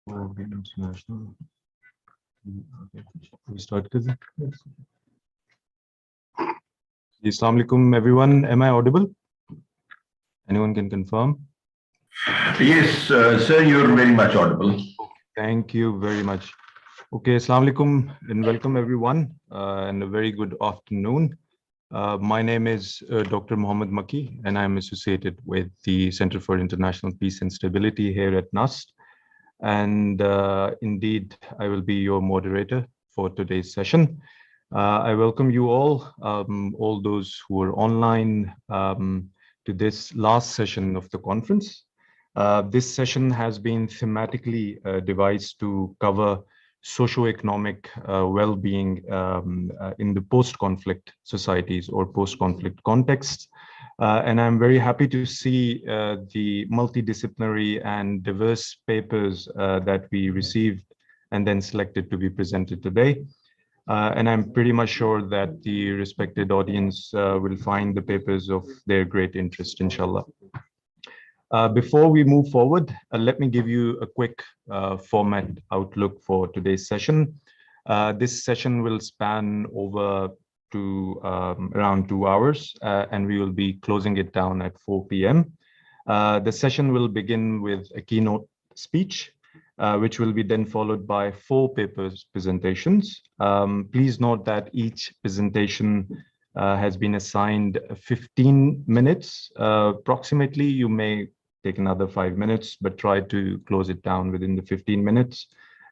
International. We start, Assalamu alaikum, everyone. Am I audible? Anyone can confirm? Yes, sir, you're very much audible. Thank you very much. Okay, Assalamu alaikum and welcome everyone, and a very good afternoon. My name is Dr. Mohammed Maki, and I'm associated with the Center for International Peace and Stability here at NUST. And indeed, I will be your moderator for today's session. I welcome you all those who are online, to this last session of the conference. This session has been thematically devised to cover socio-economic well-being in the post-conflict societies or post-conflict contexts. And I'm very happy to see the multidisciplinary and diverse papers that we received and then selected to be presented today. And I'm pretty much sure that the respected audience will find the papers of their great interest, inshallah. Before we move forward, let me give you a quick format outlook for today's session. This session will span over to around 2 hours, and we will be closing it down at 4 p.m. The session will begin with a keynote speech, which will be then followed by 4 papers presentations. Please note that each presentation has been assigned 15 minutes. Approximately, you may take another 5 minutes, but try to close it down within the 15 minutes.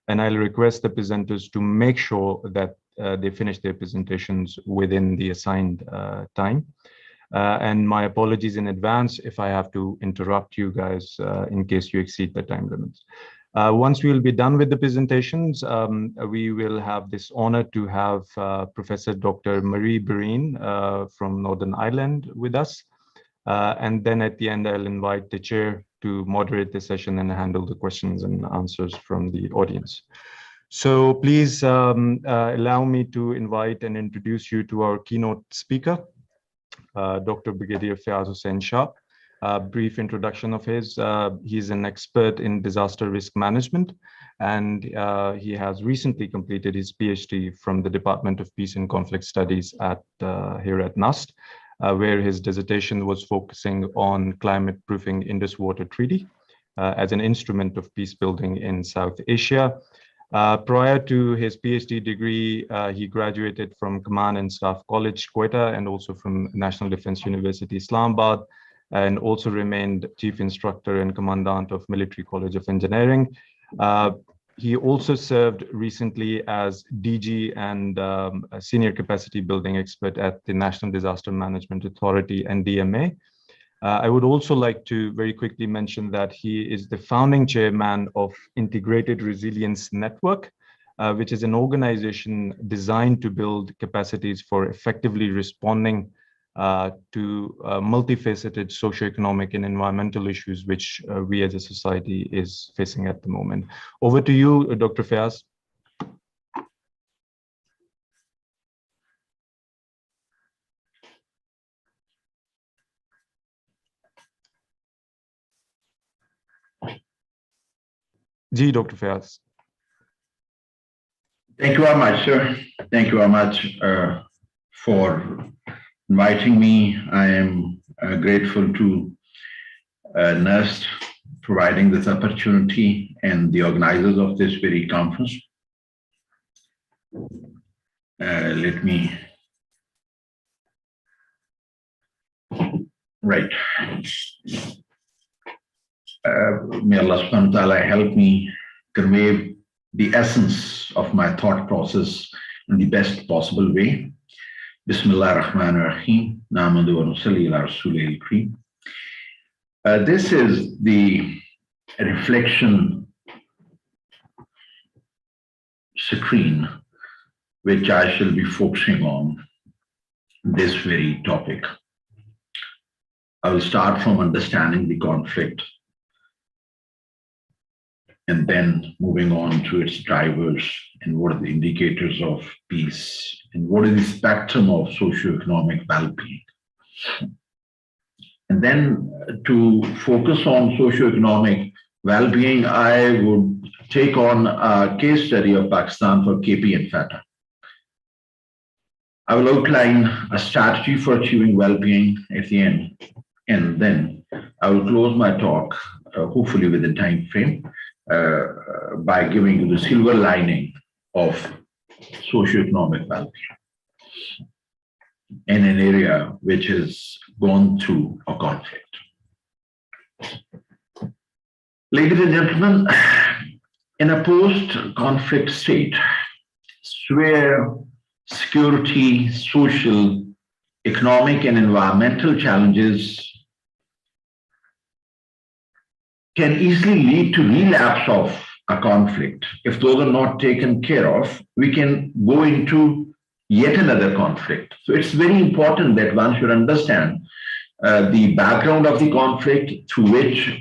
And I'll request the presenters to make sure that they finish their presentations within the assigned time. And my apologies in advance if I have to interrupt you guys in case you exceed the time limits. Once we will be done with the presentations, we will have this honor to have Professor Dr. Marie Breen from Northern Ireland with us. And then at the end, I'll invite the chair to moderate the session and handle the questions and answers from the audience. So please allow me to invite and introduce you to our keynote speaker, Dr. Brigadier Fayaz Hussain Shah. Brief introduction of his. He's an expert in disaster risk management, and he has recently completed his PhD from the Department of Peace and Conflict Studies at here at NUST, where his dissertation was focusing on climate-proofing Indus Water Treaty as an instrument of peace building in South Asia. Prior to his PhD degree, he graduated from Command and Staff College, Quetta, and also from National Defense University, Islamabad, and also remained Chief Instructor and Commandant of Military College of Engineering. He also served recently as DG and a Senior Capacity Building Expert at the National Disaster Management Authority and DMA. I would also like to very quickly mention that he is the founding chairman of Integrated Resilience Network, which is an organization designed to build capacities for effectively responding to multifaceted socioeconomic and environmental issues which we as a society is facing at the moment. Over to you, Dr. Fayaz. Dr. Fayaz. Thank you very much, sir. Thank you very much for inviting me. I am grateful to NUST providing this opportunity and the organizers of this very conference. Let me, right. May Allah subhanahu wa ta'ala help me convey the essence of my thought process in the best possible way. Bismillah ar-Rahman ar-Rahim. Namadu wa nusalli ala Rasulil Kareem. This is the reflection screen which I shall be focusing on this very topic. I will start from understanding the conflict and then moving on to its drivers and what are the indicators of peace and what is the spectrum of socioeconomic well-being. And then to focus on socioeconomic well-being, I would take on a case study of Pakistan for KP and FATA. I will outline a strategy for achieving well-being at the end, and then I will close my talk, hopefully within time frame, by giving you the silver lining of socio-economic well-being in an area which has gone through a conflict. Ladies and gentlemen, in a post-conflict state where security, social, economic, and environmental challenges can easily lead to relapse of a conflict. If those are not taken care of, we can go into yet another conflict. So it's very important that one should understand the background of the conflict through which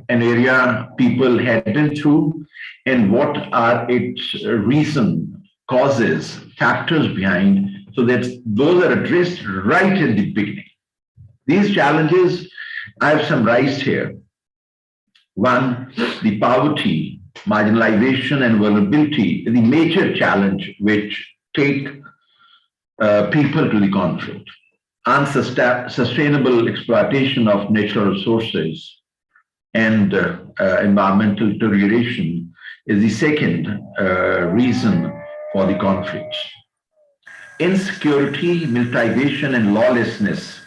an area people had been through, and what are its reason, causes, factors behind, so that those are addressed right in the beginning. These challenges I have summarized here. One, the poverty, marginalization, and vulnerability is the major challenge which take people to the conflict. Unsustainable exploitation of natural resources and environmental deterioration is the second reason for the conflicts. Insecurity, militarization, and lawlessness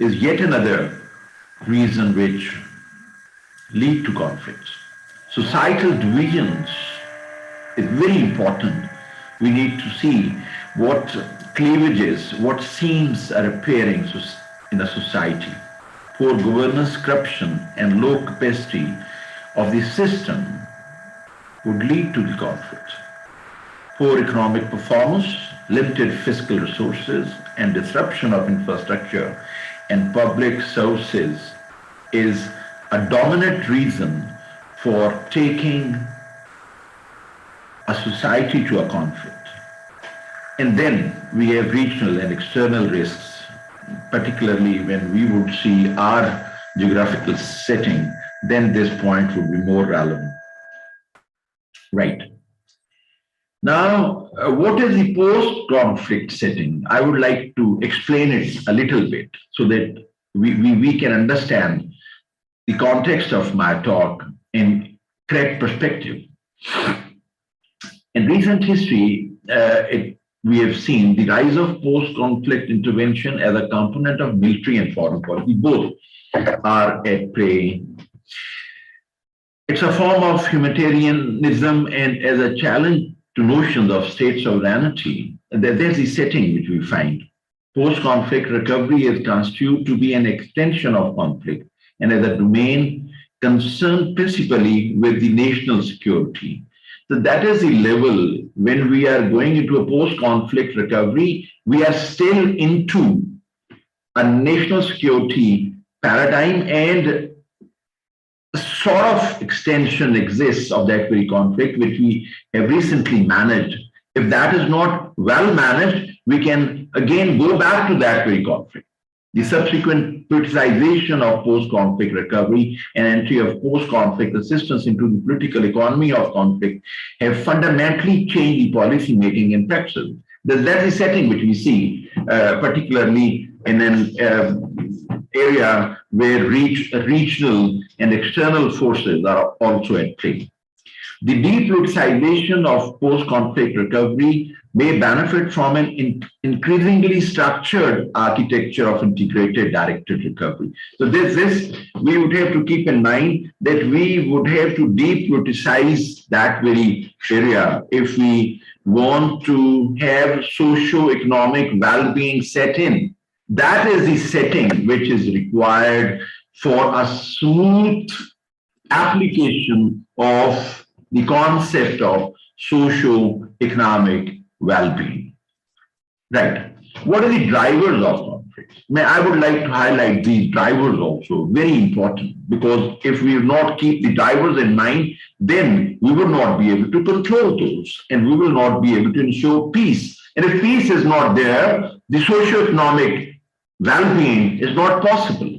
is yet another reason which lead to conflicts. Societal divisions is very important. We need to see what cleavages, what seams are appearing in a society. Poor governance, corruption, and low capacity of the system would lead to the conflict. Poor economic performance, limited fiscal resources, and disruption of infrastructure and public services is a dominant reason for taking a society to a conflict. And then we have regional and external risks, particularly when we would see our geographical setting, then this point would be more relevant. Right. Now, what is the post-conflict setting? I would like to explain it a little bit so that we can understand the context of my talk in correct perspective. In recent history, we have seen the rise of post-conflict intervention as a component of military and foreign policy. Both are at play. It's a form of humanitarianism and as a challenge to notions of state sovereignty. There's the setting which we find. Post-conflict recovery is constituted to be an extension of conflict and as a domain concerned principally with the national security. So that is the level when we are going into a post-conflict recovery, we are still into a national security paradigm, and a sort of extension exists of that very conflict, which we have recently managed. If that is not well managed, we can again go back to that very conflict. The subsequent politicization of post-conflict recovery and entry of post-conflict assistance into the political economy of conflict have fundamentally changed the policy making in practice. That's the setting which we see, particularly in an area where regional and external forces are also at play. The depoliticization of post-conflict recovery may benefit from an increasingly structured architecture of integrated directed recovery. So this we would have to keep in mind that we would have to depoliticize that very area if we want to have socio-economic well-being set in. That is the setting which is required for a smooth application of the concept of socio-economic well-being. Right. What are the drivers of conflict? I would like to highlight these drivers also, very important, because if we do not keep the drivers in mind, then we will not be able to control those, and we will not be able to ensure peace. And if peace is not there, the socio-economic well-being is not possible.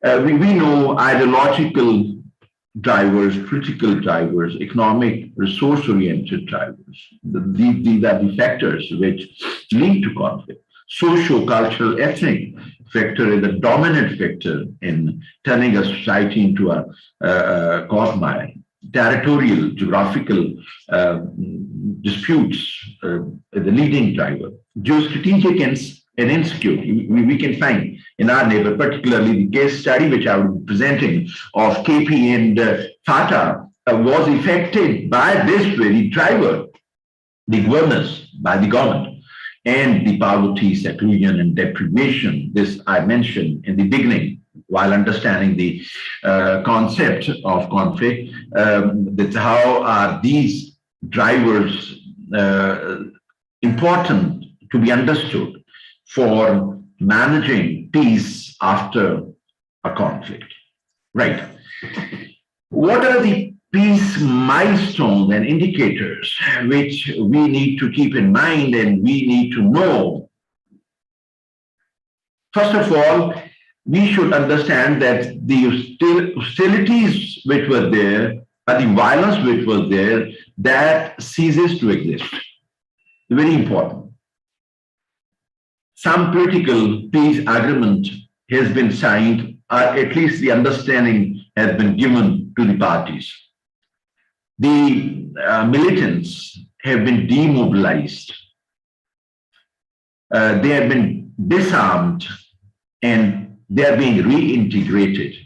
We know ideological drivers, political drivers, economic, resource-oriented drivers. These are the factors which link to conflict. Socio-cultural, ethnic factor is a dominant factor in turning a society into a quagmire. Territorial, geographical disputes is the leading driver. Geostrategic and insecurity we can find in our neighbor, particularly the case study which I will be presenting of KP and FATA was affected by this very driver, the governance by the government, and the poverty, seclusion, and deprivation. This I mentioned in the beginning while understanding the concept of conflict. That's how are these drivers important to be understood for managing peace after a conflict. Right. What are the peace milestones and indicators which we need to keep in mind and we need to know? First of all, we should understand that the hostilities which were there, or the violence which was there, that ceases to exist. Very important. Some political peace agreement has been signed, or at least the understanding has been given to the parties. The militants have been demobilized. They have been disarmed and they are being reintegrated.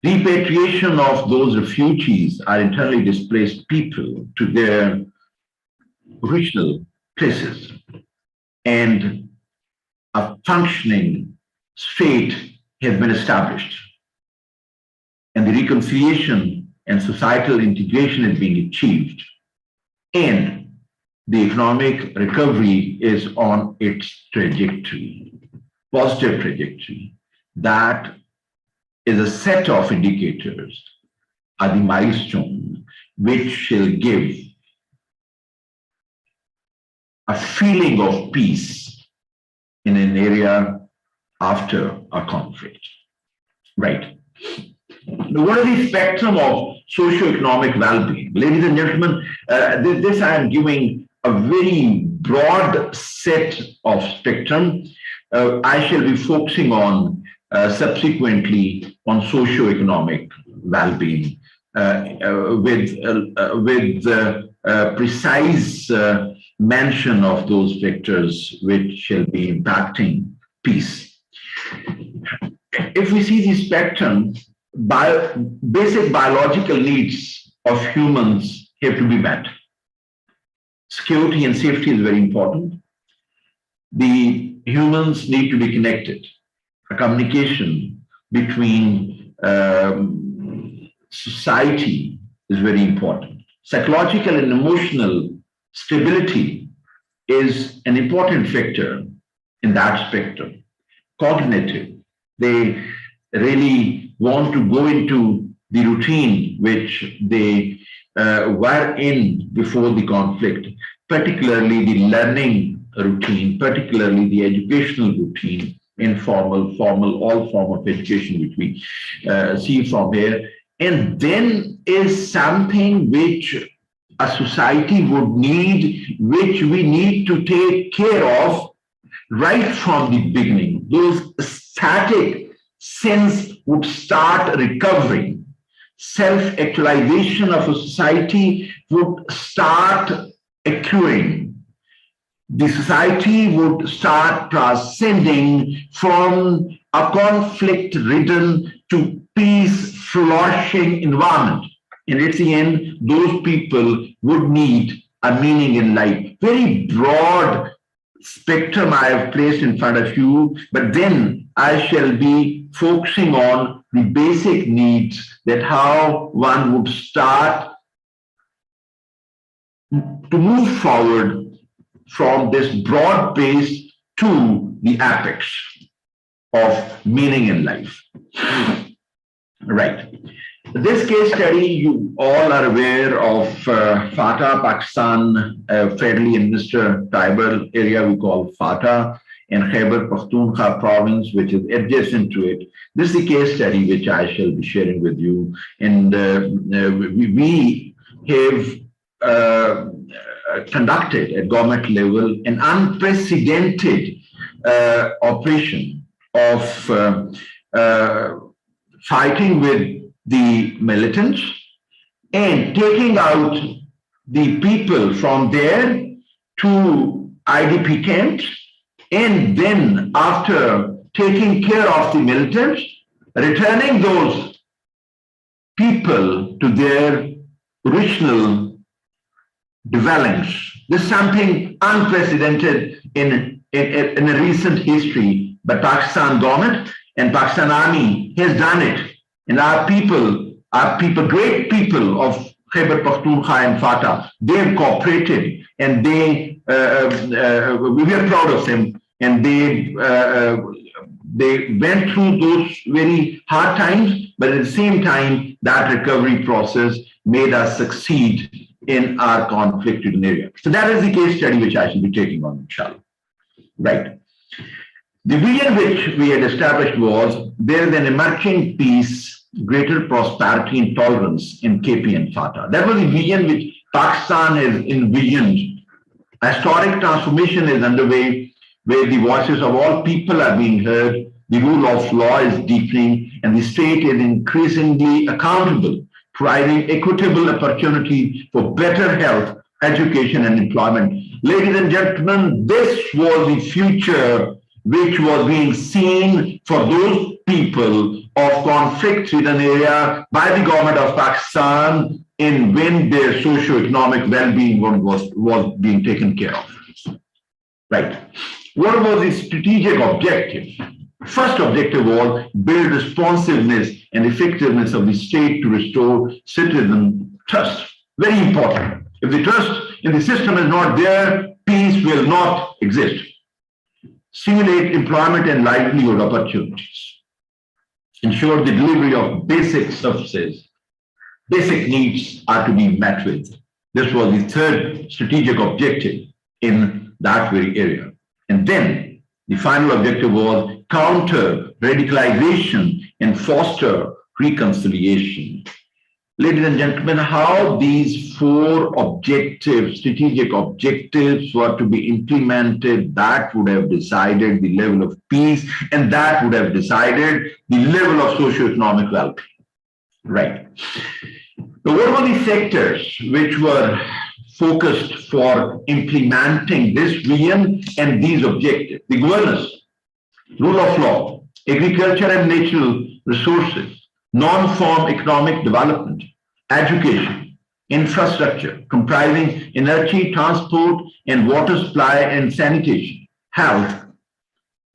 Repatriation of those refugees or internally displaced people to their original places, and a functioning state has been established, and the reconciliation and societal integration is being achieved, and the economic recovery is on its trajectory, positive trajectory. That is a set of indicators, are the milestone which shall give a feeling of peace in an area after a conflict. Right. Now, what is the spectrum of socio-economic well-being? Ladies and gentlemen, this I am giving a very broad set of spectrum. I shall be focusing on subsequently on socio-economic well-being with precise mention of those factors which shall be impacting peace. If we see the spectrum, basic biological needs of humans have to be met. Security and safety is very important. The humans need to be connected. A communication between society is very important. Psychological and emotional stability is an important factor in that spectrum. Cognitive, they really want to go into the routine which they were in before the conflict, particularly the learning routine, particularly the educational routine, informal, formal, all form of education which we see from here. And then is something which a society would need, which we need to take care of right from the beginning. Those static sense would start recovering. Self-actualization of a society would start accruing. The society would start transcending from a conflict-ridden to peace-flourishing environment. And at the end, those people would need a meaning in life. Very broad spectrum I have placed in front of you, but then I shall be focusing on the basic needs, that how one would start to move forward from this broad base to the apex of meaning in life. Right. This case study, you all are aware of FATA, Pakistan, federally administered tribal area we call FATA, in Khyber Pakhtunkhwa province, which is adjacent to it. This is the case study which I shall be sharing with you. And we have conducted at government level an unprecedented operation of fighting with the militants and taking out the people from there to IDP camps, and then after taking care of the militants, returning those people to their original dwellings. This is something unprecedented in a recent history, but Pakistan government and Pakistan Army has done it. And our people, great people of Khyber Pakhtunkhwa and Fatah, they've cooperated, and we are proud of them. And they went through those very hard times, but at the same time, that recovery process made us succeed in our conflict-ridden area. So that is the case study which I shall be taking on, inshallah. Right. The vision which we had established was there is an emerging peace, greater prosperity and tolerance in KP and Fatah. That was the vision which Pakistan has envisioned. A historic transformation is underway where the voices of all people are being heard, the rule of law is deepening, and the state is increasingly accountable, providing equitable opportunity for better health, education, and employment. Ladies and gentlemen, this was the future which was being seen for those people of conflict-ridden area by the government of Pakistan in when their socio-economic well-being was being taken care of. Right. What was the strategic objective? First objective was build responsiveness and effectiveness of the state to restore citizen trust. Very important. If the trust in the system is not there, peace will not exist. Stimulate employment and livelihood opportunities. Ensure the delivery of basic services. Basic needs are to be met with. This was the third strategic objective in that very area. And then the final objective was counter radicalization and foster reconciliation. Ladies and gentlemen, how these four objectives, strategic objectives, were to be implemented, that would have decided the level of peace, and that would have decided the level of socio-economic well-being. Right. Now, what were the sectors which were focused for implementing this vision and these objectives? The governance, rule of law, agriculture and natural resources, non-farm economic development, education, infrastructure comprising energy, transport, and water supply and sanitation, health,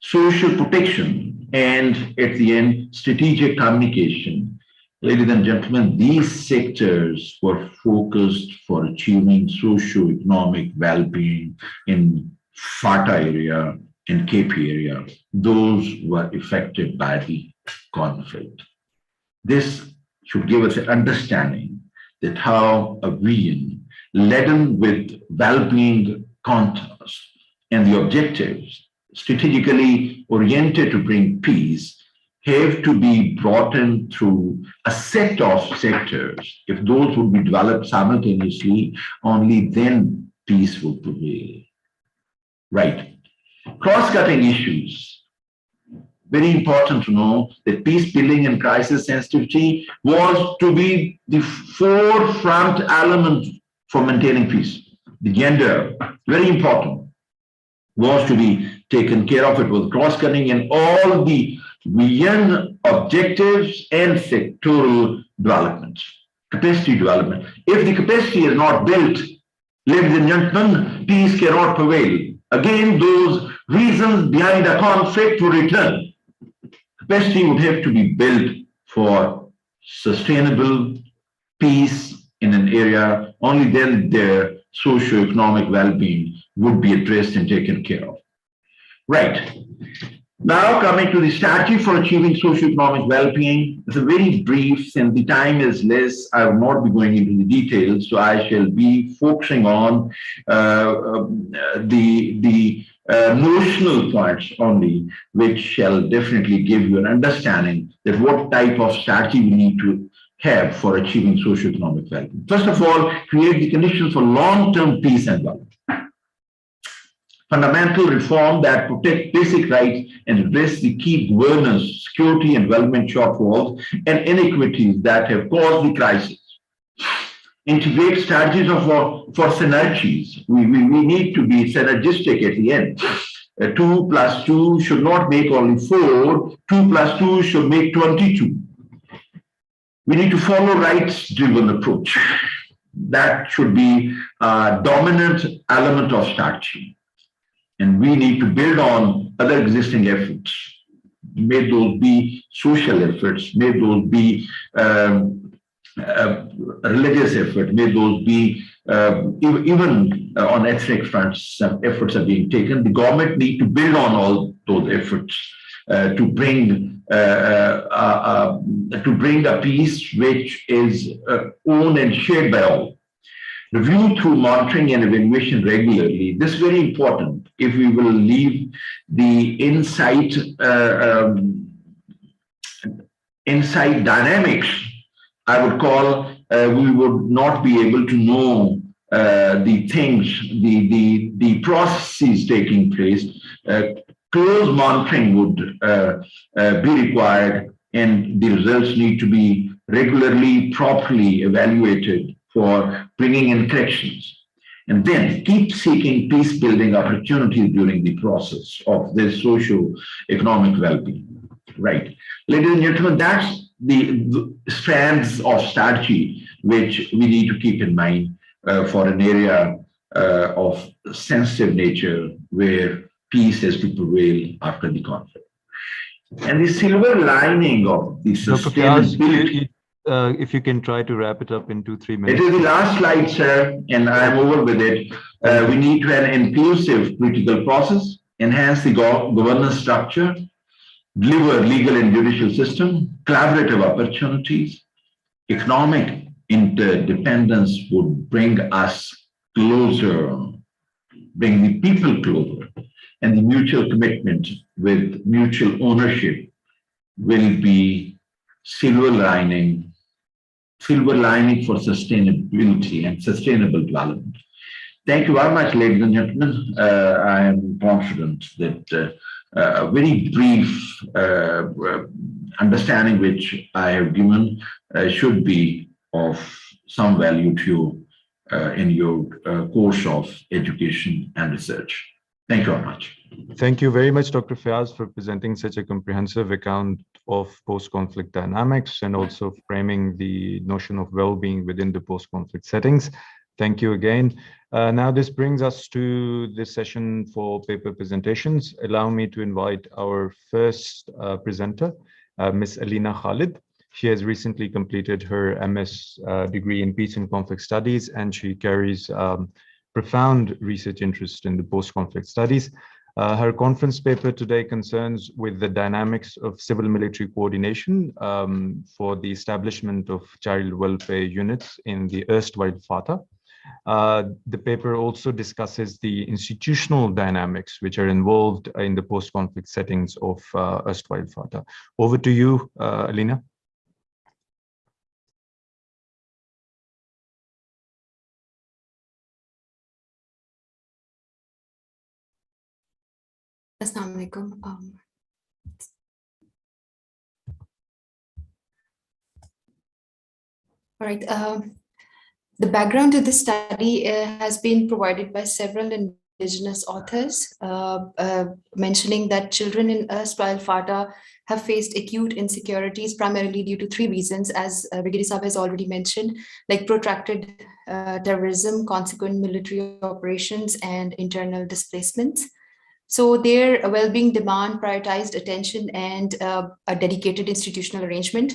social protection, and at the end, strategic communication. Ladies and gentlemen, these sectors were focused for achieving socio-economic well-being in Fatah area, in KP area. Those were affected by the conflict. This should give us an understanding that how a vision laden with well-being contours and the objectives strategically oriented to bring peace have to be brought in through a set of sectors. If those would be developed simultaneously, only then peace will prevail. Right. Cross-cutting issues. Very important to know that peace building and crisis sensitivity was to be the forefront element for maintaining peace. The gender, very important, was to be taken care of. It was cross-cutting in all the vision, objectives, and sectoral developments, capacity development. If the capacity is not built, ladies and gentlemen, peace cannot prevail. Again, those reasons behind a conflict will return. Capacity would have to be built for sustainable peace in an area. Only then their socio-economic well-being would be addressed and taken care of. Right. Now coming to the statute for achieving socio-economic well-being, it's a very brief, since the time is less, I will not be going into the details, so I shall be focusing on the notional points only, which shall definitely give you an understanding that what type of strategy we need to have for achieving socio-economic well-being. First of all, create the conditions for long-term peace and well-being. Fundamental reform that protect basic rights and address the key governance, security, and development shortfalls and inequities that have caused the crisis. Integrate strategies for synergies. We need to be synergistic at the end. 2 plus 2 should not make only 4. 2 plus 2 should make 22. We need to follow rights-driven approach. That should be a dominant element of strategy. And we need to build on other existing efforts. May those be social efforts, may those be religious effort, may those be even on ethnic fronts, some efforts are being taken. The government need to build on all those efforts to bring a peace which is owned and shared by all. Review through monitoring and evaluation regularly. This is very important. If we will leave the inside dynamics, I would call, we would not be able to know the things, the processes taking place. Close monitoring would be required, and the results need to be regularly, properly evaluated for bringing in corrections. And then keep seeking peace-building opportunities during the process of this socio-economic well-being. Right. Ladies and gentlemen, that's the strands of strategy which we need to keep in mind for an area of sensitive nature where peace has to prevail after the conflict. And the silver lining of the sustainability. If you can try to wrap it up in 2-3 minutes. It is the last slide, sir, and I'm over with it. We need to have an inclusive political process, enhance the governance structure, deliver legal and judicial system, collaborative opportunities. Economic interdependence would bring us closer, bring the people closer, and the mutual commitment with mutual ownership will be silver lining for sustainability and sustainable development. Thank you very much, ladies and gentlemen. I am confident that a very brief understanding which I have given should be of some value to you in your course of education and research. Thank you very much. Thank you very much, Dr. Fayaz, for presenting such a comprehensive account of post-conflict dynamics and also framing the notion of well-being within the post-conflict settings. Thank you again. Now this brings us to this session for paper presentations. Allow me to invite our first presenter, Ms. Elena Khalid. She has recently completed her MS degree in Peace and Conflict Studies, and she carries profound research interest in the post-conflict studies. Her conference paper today concerns with the dynamics of civil-military coordination for the establishment of child welfare units in the erstwhile FATA. The paper also discusses the institutional dynamics which are involved in the post-conflict settings of erstwhile FATA. Over to you, Elena. Assalamu alaikum. All right. The background to this study has been provided by several indigenous authors, mentioning that children in erstwhile FATA have faced acute insecurities primarily due to 3 reasons, as Brigadier Saab has already mentioned, like protracted terrorism, consequent military operations, and internal displacements. So their well-being demand prioritized attention and a dedicated institutional arrangement.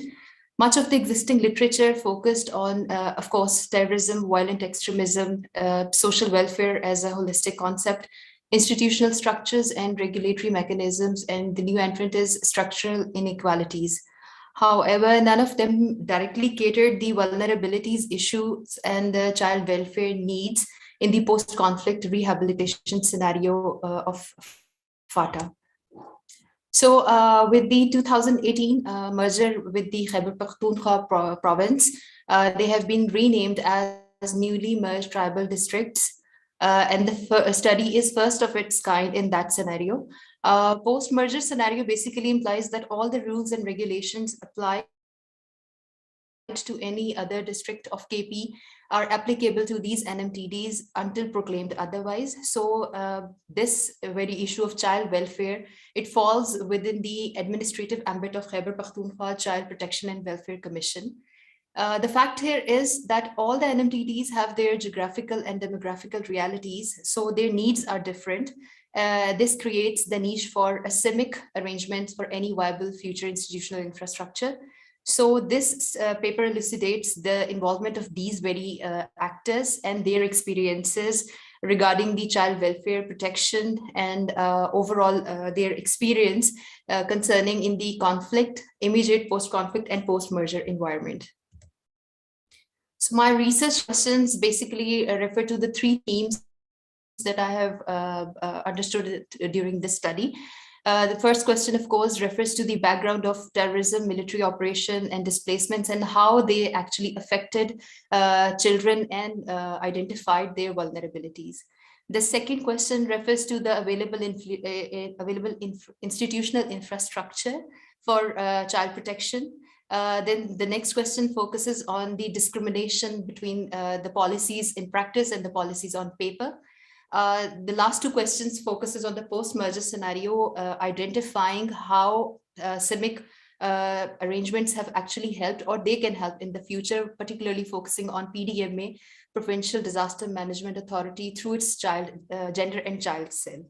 Much of the existing literature focused on, of course, terrorism, violent extremism, social welfare as a holistic concept, institutional structures and regulatory mechanisms, and the new entrant is structural inequalities. However, none of them directly catered the vulnerabilities issues and the child welfare needs in the post-conflict rehabilitation scenario of FATA. So with the 2018 merger with the Khyber Pakhtunkhwa province, they have been renamed as newly merged tribal districts. And the study is first of its kind in that scenario. Post-merger scenario basically implies that all the rules and regulations apply to any other district of KP are applicable to these NMTDs until proclaimed otherwise. So this very issue of child welfare, it falls within the administrative ambit of Khyber Pakhtunkhwa Child Protection and Welfare Commission. The fact here is that all the NMTDs have their geographical and demographical realities, so their needs are different. This creates the niche for Islamic arrangements for any viable future institutional infrastructure. So this paper elucidates the involvement of these very actors and their experiences regarding the child welfare protection and overall their experience concerning in the conflict, immediate post-conflict and post-merger environment. So my research questions basically refer to the three themes that I have understood during this study. The first question, of course, refers to the background of terrorism, military operation, and displacements, and how they actually affected children and identified their vulnerabilities. The second question refers to the available institutional infrastructure for child protection. Then the next question focuses on the discrimination between the policies in practice and the policies on paper. The last two questions focuses on the post-merger scenario, identifying how CIMIC arrangements have actually helped or they can help in the future, particularly focusing on PDMA, Provincial Disaster Management Authority, through its gender and child cell.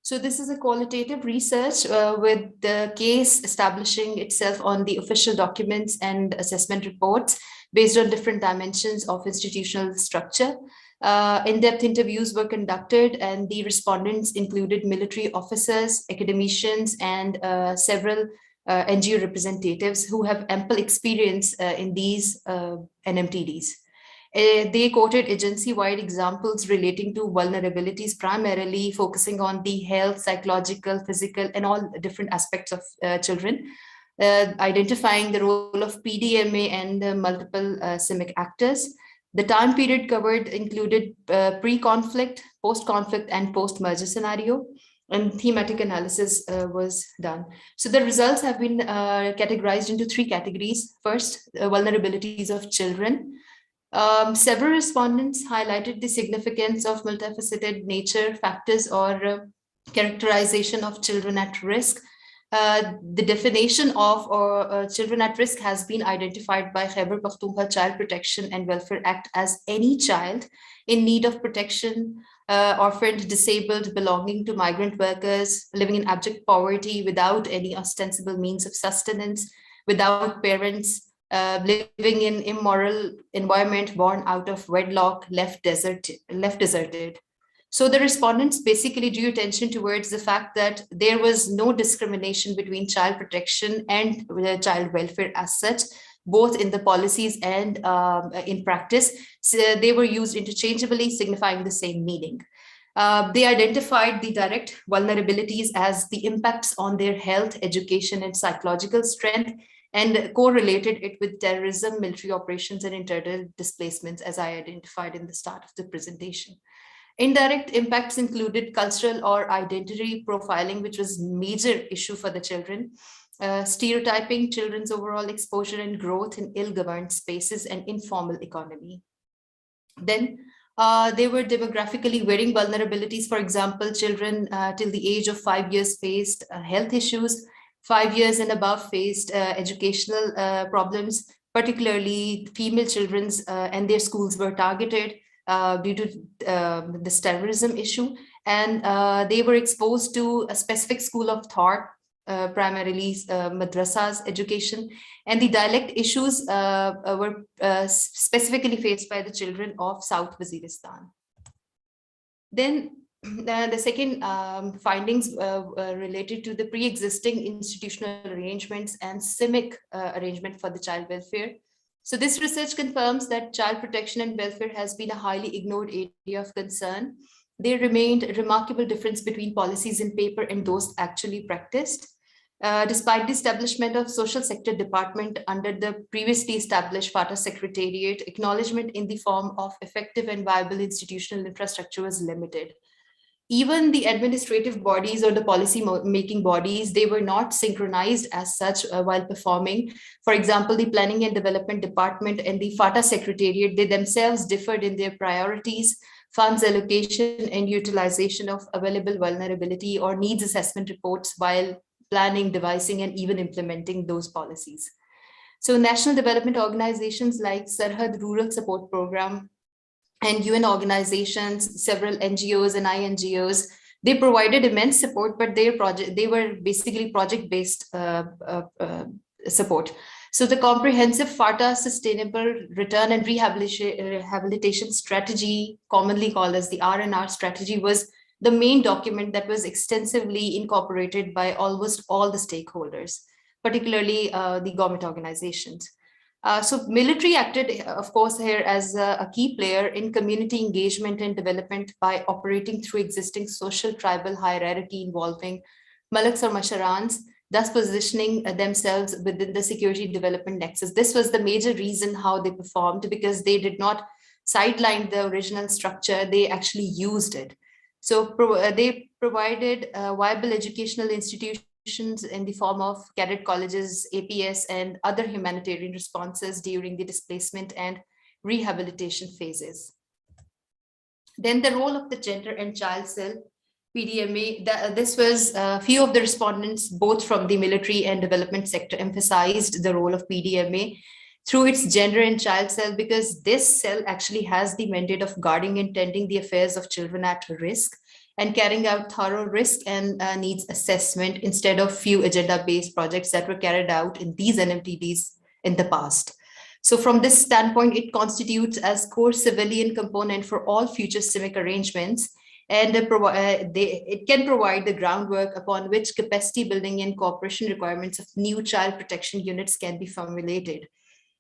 So this is a qualitative research with the case establishing itself on the official documents and assessment reports based on different dimensions of institutional structure. In-depth interviews were conducted and the respondents included military officers, academicians, and several NGO representatives who have ample experience in these NMTDs. They quoted agency-wide examples relating to vulnerabilities, primarily focusing on the health, psychological, physical, and all different aspects of children, identifying the role of PDMA and multiple CIMIC actors. The time period covered included pre-conflict, post-conflict, and post-merger scenario, and thematic analysis was done. So the results have been categorized into three categories. First, vulnerabilities of children. Several respondents highlighted the significance of multifaceted nature factors or characterization of children at risk. The definition of children at risk has been identified by Khyber Pakhtunkhwa Child Protection and Welfare Act as any child in need of protection, orphaned, disabled, belonging to migrant workers, living in abject poverty without any ostensible means of sustenance, without parents, living in immoral environment, born out of wedlock, left deserted. So the respondents basically drew attention towards the fact that there was no discrimination between child protection and child welfare as such, both in the policies and in practice. So they were used interchangeably, signifying the same meaning. They identified the direct vulnerabilities as the impacts on their health, education, and psychological strength, and correlated it with terrorism, military operations, and internal displacements, as I identified in the start of the presentation. Indirect impacts included cultural or identity profiling, which was a major issue for the children, stereotyping, children's overall exposure and growth in ill-governed spaces, and informal economy. Then they were demographically varying vulnerabilities. For example, children till the age of 5 years faced health issues, 5 years and above faced educational problems, particularly female children's and their schools were targeted due to this terrorism issue. And they were exposed to a specific school of thought, primarily madrasas education, and the dialect issues were specifically faced by the children of South Waziristan. Then the second findings related to the pre-existing institutional arrangements and CIMIC arrangement for the child welfare. So this research confirms that child protection and welfare has been a highly ignored area of concern. There remained a remarkable difference between policies in paper and those actually practiced. Despite the establishment of social sector department under the previously established FATA Secretariat, acknowledgement in the form of effective and viable institutional infrastructure was limited. Even the administrative bodies or the policy making bodies, they were not synchronized as such while performing. For example, the Planning and Development Department and the FATA Secretariat, they themselves differed in their priorities, funds allocation, and utilization of available vulnerability or needs assessment reports while planning, devising, and even implementing those policies. So national development organizations like Sarhad Rural Support Program and UN organizations, several NGOs and INGOs, they provided immense support, but they were basically project-based support. So the comprehensive FATA Sustainable Return and Rehabilitation Strategy, commonly called as the R&R strategy, was the main document that was extensively incorporated by almost all the stakeholders, particularly the government organizations. So military acted, of course, here as a key player in community engagement and development by operating through existing social tribal hierarchy involving Malaks or Masharans, thus positioning themselves within the security development nexus. This was the major reason how they performed, because they did not sideline the original structure, they actually used it. So they provided viable educational institutions in the form of cadet colleges, APS, and other humanitarian responses during the displacement and rehabilitation phases. Then the role of the Gender and Child Cell, PDMA, this was a few of the respondents, both from the military and development sector, emphasized the role of PDMA through its Gender and Child Cell, because this cell actually has the mandate of guarding and tending the affairs of children at risk and carrying out thorough risk and needs assessment instead of few agenda-based projects that were carried out in these NMTDs in the past. So from this standpoint, it constitutes as core civilian component for all future CIVIC arrangements, and it can provide the groundwork upon which capacity building and cooperation requirements of new child protection units can be formulated.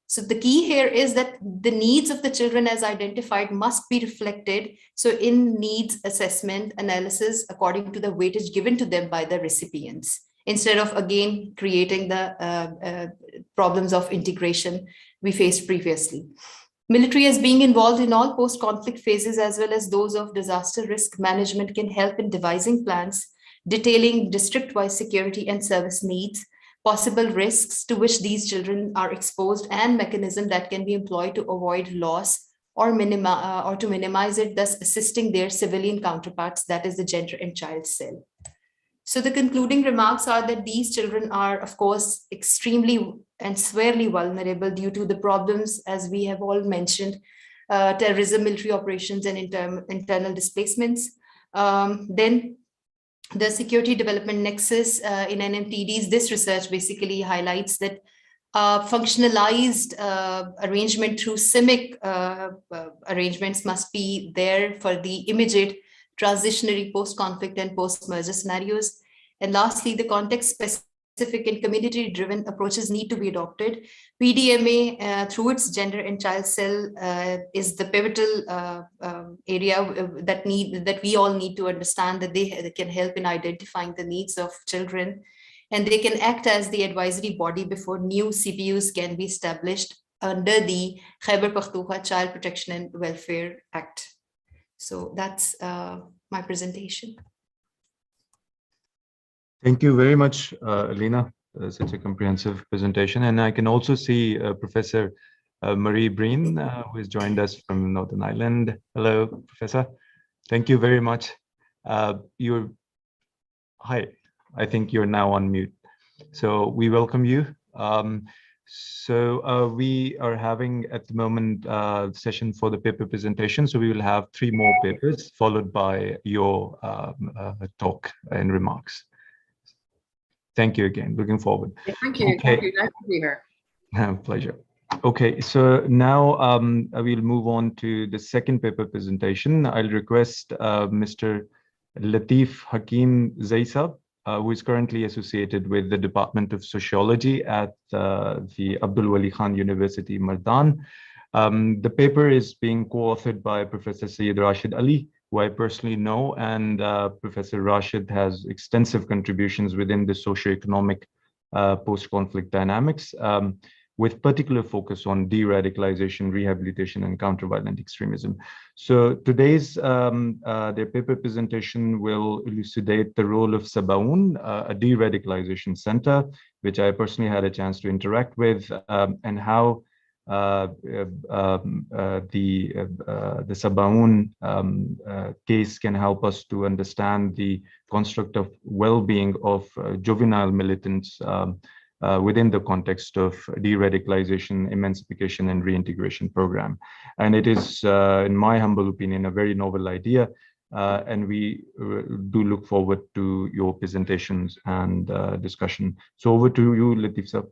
So the key here is that the needs of the children as identified must be reflected. So in needs assessment analysis according to the weightage given to them by the recipients, instead of again creating the problems of integration we faced previously. Military, as being involved in all post-conflict phases as well as those of disaster risk management, can help in devising plans, detailing district-wise security and service needs, possible risks to which these children are exposed, and mechanism that can be employed to avoid loss or to minimize it, thus assisting their civilian counterparts, that is the Gender and Child Cell. So the concluding remarks are that these children are, of course, extremely and severely vulnerable due to the problems, as we have all mentioned, terrorism, military operations, and internal displacements. Then the security development nexus in NMTDs, this research basically highlights that functionalized arrangement through CIMIC arrangements must be there for the immediate transitionary post-conflict and post-merger scenarios. And lastly, the context-specific and community-driven approaches need to be adopted. PDMA, through its Gender and Child Cell, is the pivotal area that we all need to understand, that they can help in identifying the needs of children, and they can act as the advisory body before new CPUs can be established under the Khyber Pakhtunkhwa Child Protection and Welfare Act. So that's my presentation. Thank you very much, Elena. Such a comprehensive presentation. And I can also see Professor Marie Breen, who has joined us from Northern Ireland. Hello, Professor. Thank you very much. Hi, I think you're now on mute. So we welcome you. We are having at the moment session for the paper presentation. So we will have 3 more papers followed by your talk and remarks. Thank you again. Looking forward. Thank you. Okay. Thank you. Nice to be here. Pleasure. Okay, so now I will move on to the second paper presentation. I'll request Mr. Latif Hakim Zaisab who is currently associated with the Department of Sociology at the Abdul Wali Khan University, Mardan. The paper is being co-authored by Professor Syed Rashid Ali, who I personally know, and Professor Rashid has extensive contributions within the socio-economic post-conflict dynamics, with particular focus on de-radicalization, rehabilitation, and counter-violent extremism. So today's their paper presentation will elucidate the role of Sabaun, a de-radicalization center, which I personally had a chance to interact with, and how the Sabaun case can help us to understand the construct of well-being of juvenile militants within the context of de-radicalization, emancipation, and reintegration program. And it is, in my humble opinion, a very novel idea. And we do look forward to your presentations and discussion. So over to you, Latif sir.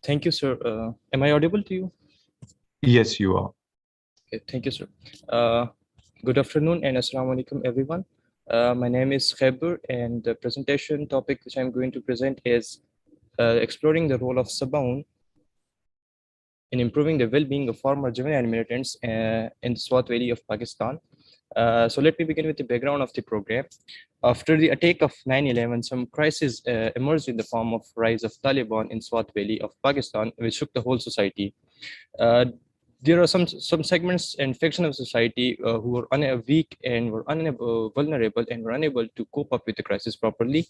Thank you, sir. Am I audible to you? Yes, you are. Okay, thank you, sir. Good afternoon and assalamu alaikum, everyone. My name is Khaber, and the presentation topic which I'm going to present is exploring the role of Sabaun in improving the well-being of former juvenile militants in the Swat Valley of Pakistan. So let me begin with the background of the program. After the attack of 9/11, some crisis emerged in the form of rise of Taliban in Swat Valley of Pakistan, which shook the whole society. There are some segments and sections of society who were weak and were vulnerable and were unable to cope up with the crisis properly,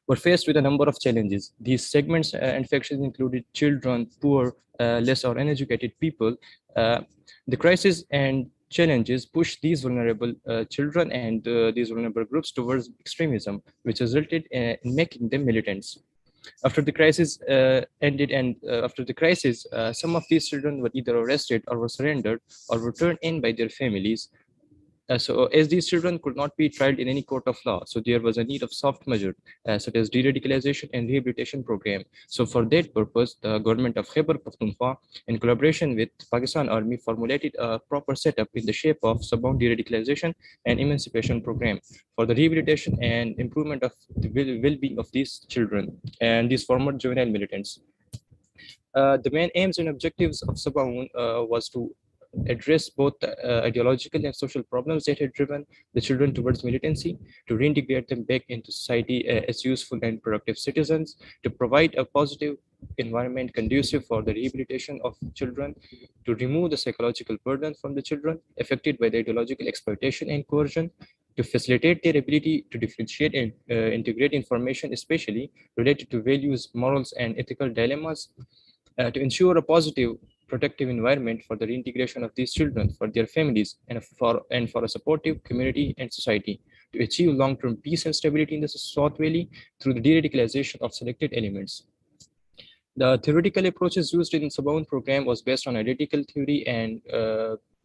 were faced with a number of challenges. These segments and factions included children, poor, less or uneducated people. The crisis and challenges pushed these vulnerable children and these vulnerable groups towards extremism, which resulted in making them militants. After the crisis ended and after the crisis, some of these children were either arrested or were surrendered or were turned in by their families. So as these children could not be tried in any court of law, so there was a need of soft measures such as de-radicalization and rehabilitation program. So for that purpose, the government of Khyber Pakhtunkhwa, in collaboration with Pakistan Army, formulated a proper setup in the shape of Sabaun de-radicalization and emancipation program for the rehabilitation and improvement of the well-being of these children and these former juvenile militants. The main aims and objectives of Sabaun was to address both ideological and social problems that had driven the children towards militancy, to reintegrate them back into society as useful and productive citizens, to provide a positive environment conducive for the rehabilitation of children, to remove the psychological burden from the children affected by the ideological exploitation and coercion, to facilitate their ability to differentiate and integrate information, especially related to values, morals, and ethical dilemmas, to ensure a positive protective environment for the reintegration of these children, for their families, and for a supportive community and society, to achieve long-term peace and stability in the Swat Valley through the de-radicalization of selected elements. The theoretical approaches used in the Sabaun program was based on identical theory and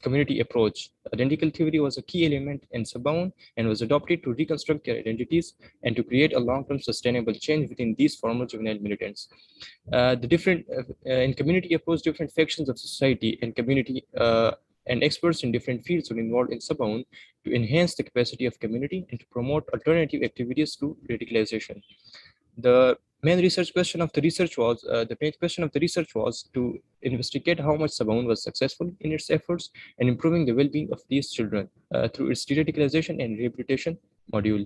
community approach. Identical theory was a key element in Sabaun and was adopted to reconstruct their identities and to create a long-term sustainable change within these former juvenile militants. The different in community approach, different factions of society and community and experts in different fields were involved in Sabaun to enhance the capacity of community and to promote alternative activities to radicalization. The main question of the research was to investigate how much Sabaun was successful in its efforts in improving the well-being of these children through its de-radicalization and rehabilitation module.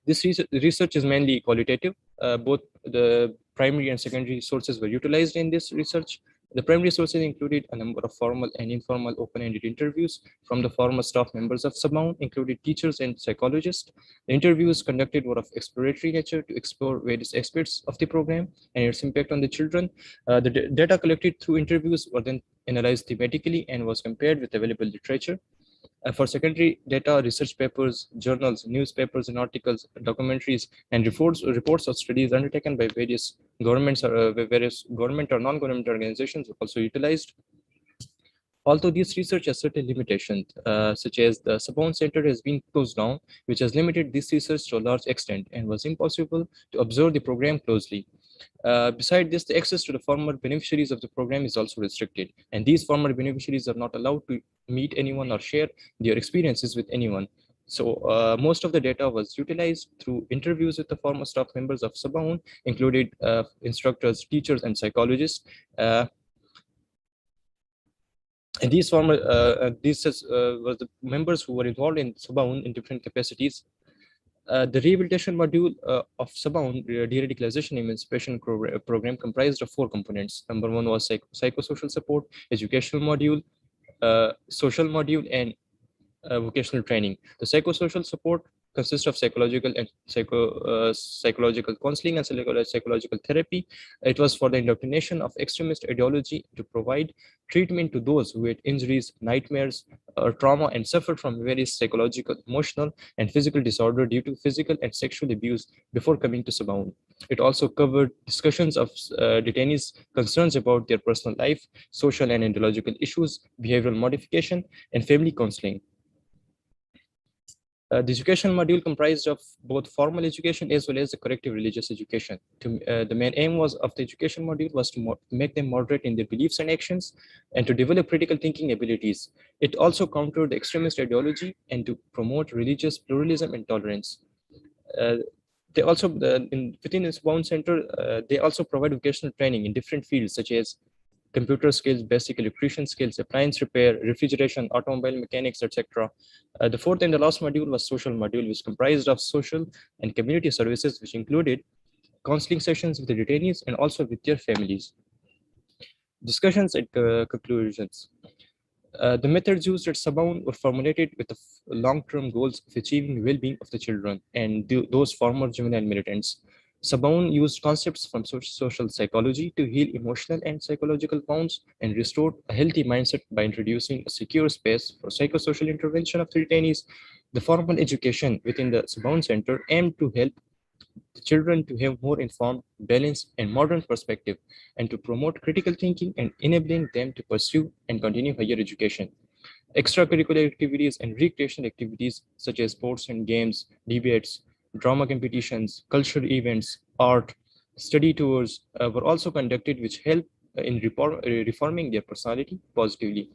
This research is mainly qualitative. Both the primary and secondary sources were utilized in this research. The primary sources included a number of formal and informal open-ended interviews from the former staff members of Sabaun, included teachers and psychologists. The interviews conducted were of exploratory nature to explore various aspects of the program and its impact on the children. The data collected through interviews were then analyzed thematically and was compared with available literature. For secondary data, research papers, journals, newspapers and articles, documentaries, and reports of studies undertaken by various governments or various government or non-government organizations were also utilized. Although this research has certain limitations, such as the Sabaun Center has been closed down, which has limited this research to a large extent and was impossible to observe the program closely. Beside this, the access to the former beneficiaries of the program is also restricted, and these former beneficiaries are not allowed to meet anyone or share their experiences with anyone. So most of the data was utilized through interviews with the former staff members of Sabaun, included instructors, teachers, and psychologists. And these former were the members who were involved in Sabaun in different capacities. The rehabilitation module of Sabaun de-radicalization emancipation program comprised of 4 components. Number 1 was psychosocial support, educational module, social module, and vocational training. The psychosocial support consists of psychological and psychological counseling and psychological therapy. It was for the indoctrination of extremist ideology to provide treatment to those who had injuries, nightmares, or trauma and suffered from various psychological, emotional, and physical disorder due to physical and sexual abuse before coming to Sabaun. It also covered discussions of detainees' concerns about their personal life, social and ideological issues, behavioral modification, and family counseling. The education module comprised of both formal education as well as the corrective religious education. The main aim of the education module was to make them moderate in their beliefs and actions and to develop critical thinking abilities. It also countered extremist ideology and to promote religious pluralism and tolerance. They also, within this Sabaun Center, they also provide vocational training in different fields such as computer skills, basic electrician skills, appliance repair, refrigeration, automobile mechanics, etc. The 4th and the last module was social module, which comprised of social and community services, which included counseling sessions with the detainees and also with their families. Discussions and conclusions. The methods used at Sabaun were formulated with the long-term goals of achieving well-being of the children and those former juvenile militants. Sabaun used concepts from social psychology to heal emotional and psychological wounds and restored a healthy mindset by introducing a secure space for psychosocial intervention of the detainees. The formal education within the Sabaun Center aimed to help the children to have more informed, balanced, and modern perspective, and to promote critical thinking and enabling them to pursue and continue higher education. Extracurricular activities and recreational activities such as sports and games, debates, drama competitions, cultural events, art, study tours were also conducted, which helped in reforming their personality positively.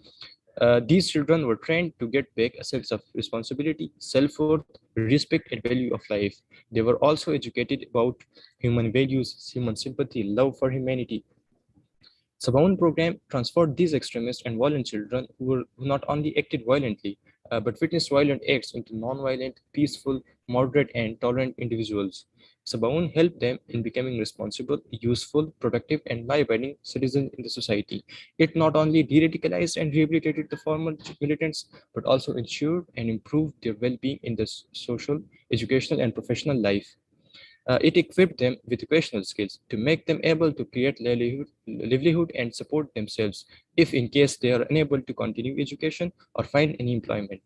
These children were trained to get back a sense of responsibility, self-worth, respect, and value of life. They were also educated about human values, human sympathy, love for humanity. Sabaun program transformed these extremist and violent children who not only acted violently, but witnessed violent acts into non-violent, peaceful, moderate, and tolerant individuals. Sabaun helped them in becoming responsible, useful, productive, and law-abiding citizens in the society. It not only de-radicalized and rehabilitated the former militants, but also ensured and improved their well-being in the social, educational, and professional life. It equipped them with vocational skills to make them able to create livelihood and support themselves if in case they are unable to continue education or find any employment.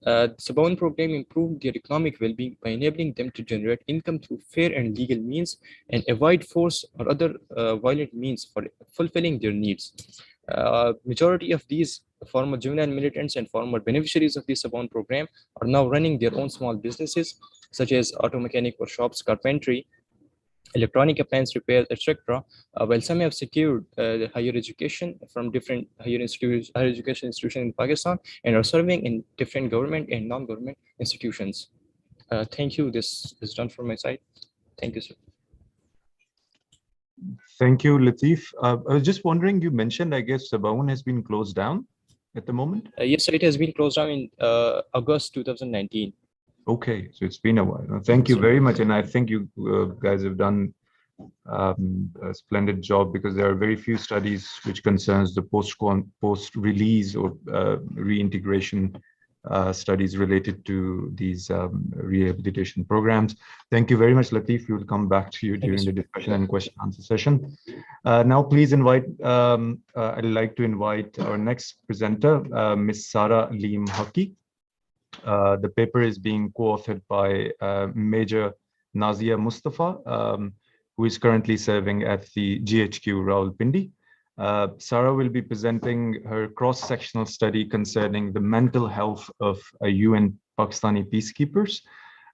The Sabaun program improved their economic well-being by enabling them to generate income through fair and legal means and avoid force or other violent means for fulfilling their needs. Majority of these former juvenile militants and former beneficiaries of the Sabaun program are now running their own small businesses, such as auto mechanic workshops, carpentry, electronic appliance repairs, etc. While some have secured higher education from different higher education institutions in Pakistan and are serving in different government and non-government institutions. Thank you. This is done from my side. Thank you, sir. Thank you, Latif. I was just wondering, you mentioned, I guess, Sabaun has been closed down at the moment? Yes, sir, it has been closed down in August 2019. Okay, so it's been a while. Thank you very much. And I think you guys have done a splendid job, because there are very few studies which concerns the post-release or reintegration studies related to these rehabilitation programs. Thank you very much, Latif. We will come back to you during the discussion and question answer session. Now, please invite, I'd like to invite our next presenter, Ms. Sara Leem Haki. The paper is being co-authored by Major Nazia Mustafa, who is currently serving at the GHQ Rawalpindi. Sara will be presenting her cross-sectional study concerning the mental health of UN Pakistani peacekeepers.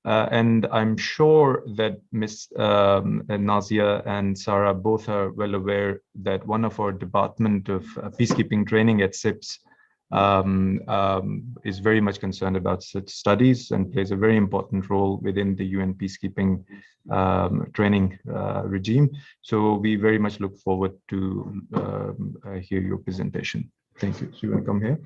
And I'm sure that Ms. Nazia and Sarah both are well aware that one of our Department of Peacekeeping Training at SIPS is very much concerned about such studies and plays a very important role within the UN peacekeeping training regime. So we very much look forward to hear your presentation. Thank you. So you want to come here?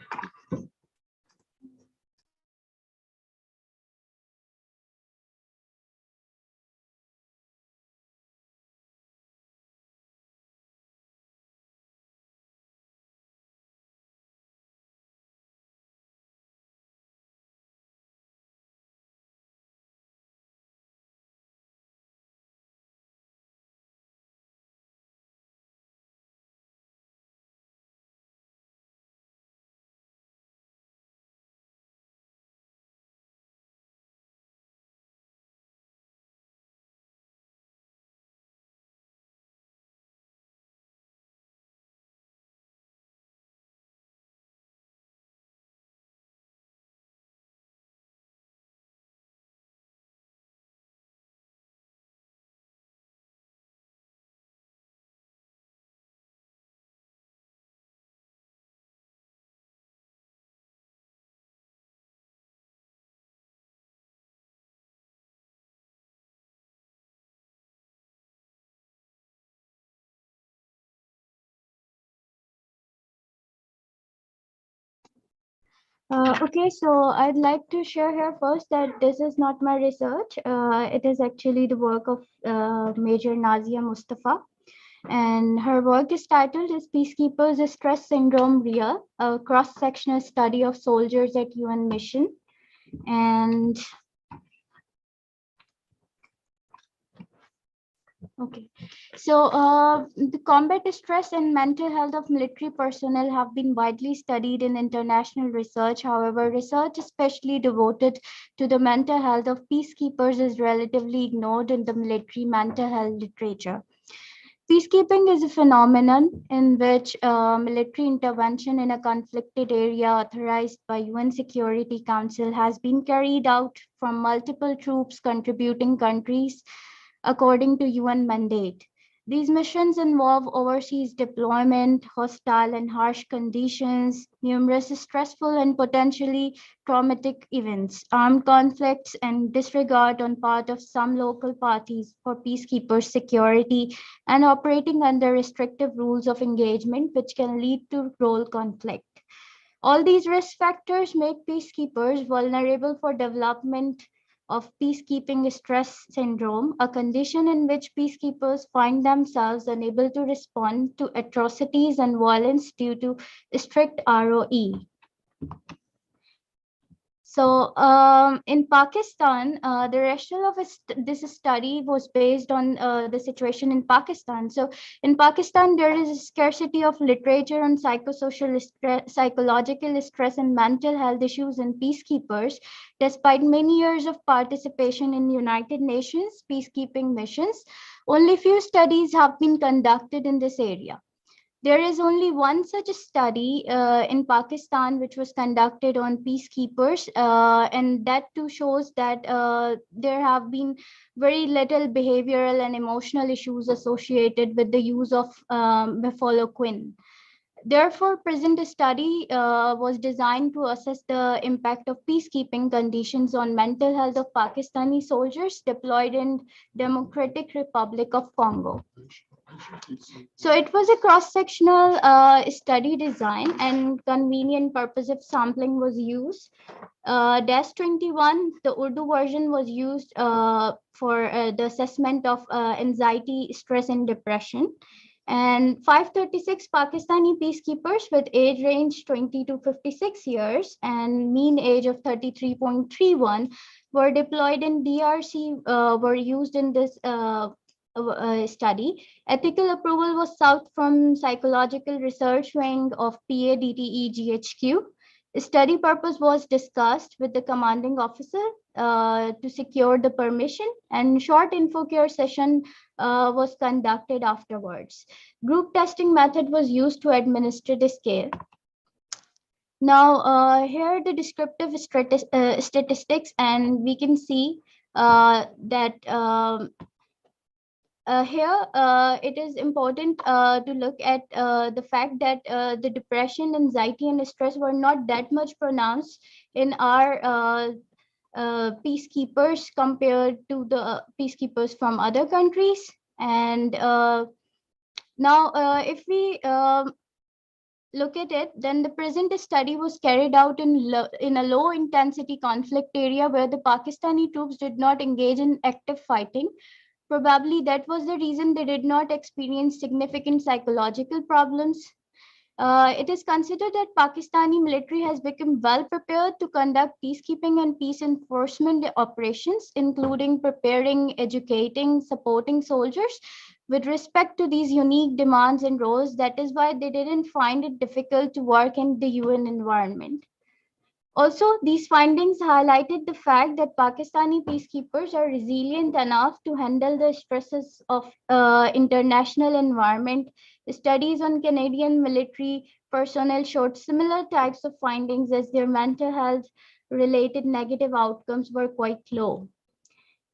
Okay, so I'd like to share here first that this is not my research. It is actually the work of Major Nazia Mustafa. And her work is titled is Peacekeepers Stress Syndrome Real, a cross-sectional study of soldiers at UN mission. And okay, so the combat stress and mental health of military personnel have been widely studied in international research. However, research especially devoted to the mental health of peacekeepers is relatively ignored in the military mental health literature. Peacekeeping is a phenomenon in which military intervention in a conflicted area authorized by UN Security Council has been carried out from multiple troops contributing countries according to UN mandate. These missions involve overseas deployment, hostile and harsh conditions, numerous stressful and potentially traumatic events, armed conflicts, and disregard on part of some local parties for peacekeepers' security, and operating under restrictive rules of engagement, which can lead to role conflict. All these risk factors make peacekeepers vulnerable for development of peacekeeping stress syndrome, a condition in which peacekeepers find themselves unable to respond to atrocities and violence due to strict ROE. So in Pakistan, the rationale of this study was based on the situation in Pakistan. So in Pakistan, there is a scarcity of literature on psychosocial psychological stress and mental health issues in peacekeepers, despite many years of participation in United Nations peacekeeping missions. Only few studies have been conducted in this area. There is only one such study in Pakistan, which was conducted on peacekeepers, and that too shows that there have been very little behavioral and emotional issues associated with the use of mefloquine. Therefore, present study was designed to assess the impact of peacekeeping conditions on mental health of Pakistani soldiers deployed in Democratic Republic of Congo. So it was a cross-sectional study design, and convenient purposive sampling was used. DAS-21, the Urdu version, was used for the assessment of anxiety, stress, and depression. And 536 Pakistani peacekeepers with age range 20 to 56 years and mean age of 33.31 were deployed in DRC, were used in this study. Ethical approval was sought from Psychological Research Wing of PADTE GHQ. Study purpose was discussed with the commanding officer to secure the permission, and short infocare session was conducted afterwards. Group testing method was used to administer the scale. Now, here are the descriptive statistics, and we can see that here it is important to look at the fact that the depression, anxiety, and stress were not that much pronounced in our peacekeepers compared to the peacekeepers from other countries. And now, if we look at it, then the present study was carried out in a low intensity conflict area where the Pakistani troops did not engage in active fighting. Probably that was the reason they did not experience significant psychological problems. It is considered that Pakistani military has become well prepared to conduct peacekeeping and peace enforcement operations, including preparing, educating, supporting soldiers with respect to these unique demands and roles. That is why they didn't find it difficult to work in the UN environment. Also, these findings highlighted the fact that Pakistani peacekeepers are resilient enough to handle the stresses of international environment. Studies on Canadian military personnel showed similar types of findings as their mental health related negative outcomes were quite low.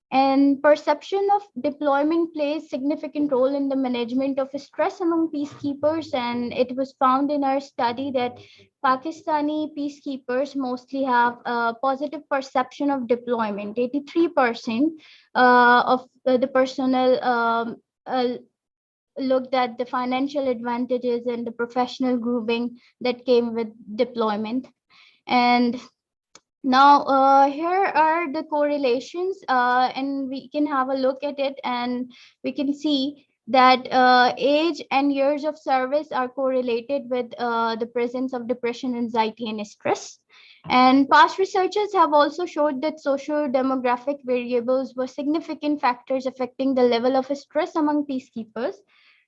And perception of deployment plays significant role in the management of stress among peacekeepers. And it was found in our study that Pakistani peacekeepers mostly have a positive perception of deployment. 83% of the personnel looked at the financial advantages and the professional grooming that came with deployment. And now, here are the correlations, and we can have a look at it, and we can see that age and years of service are correlated with the presence of depression, anxiety, and stress. And past researchers have also showed that socio-demographic variables were significant factors affecting the level of stress among peacekeepers.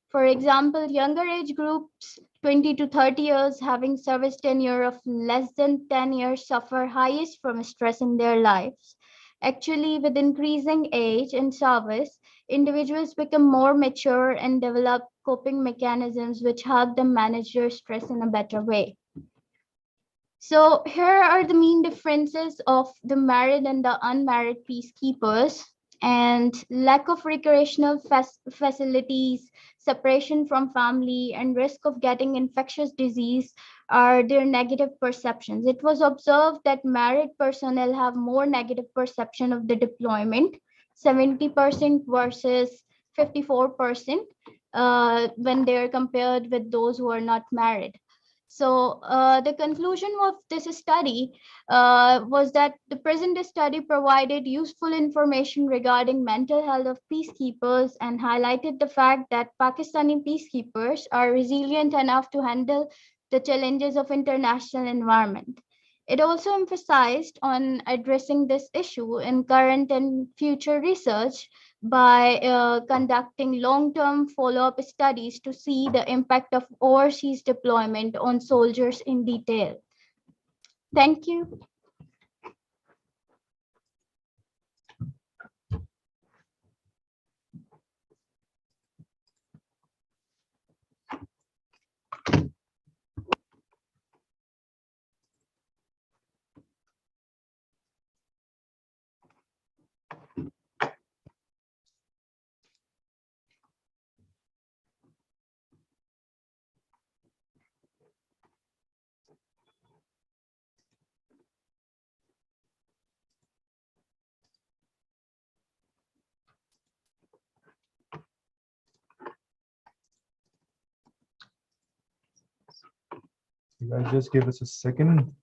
For example, younger age groups, 20 to 30 years, having service tenure of less than 10 years, suffer highest from stress in their lives. Actually, with increasing age and service, individuals become more mature and develop coping mechanisms which help them manage their stress in a better way. So here are the main differences of the married and the unmarried peacekeepers. And lack of recreational facilities, separation from family, and risk of getting infectious disease are their negative perceptions. It was observed that married personnel have more negative perception of the deployment, 70% versus 54% when they're compared with those who are not married. So the conclusion of this study was that the present study provided useful information regarding mental health of peacekeepers and highlighted the fact that Pakistani peacekeepers are resilient enough to handle the challenges of international environment. It also emphasized on addressing this issue in current and future research by conducting long-term follow-up studies to see the impact of overseas deployment on soldiers in detail. Thank you. You guys just give us a second.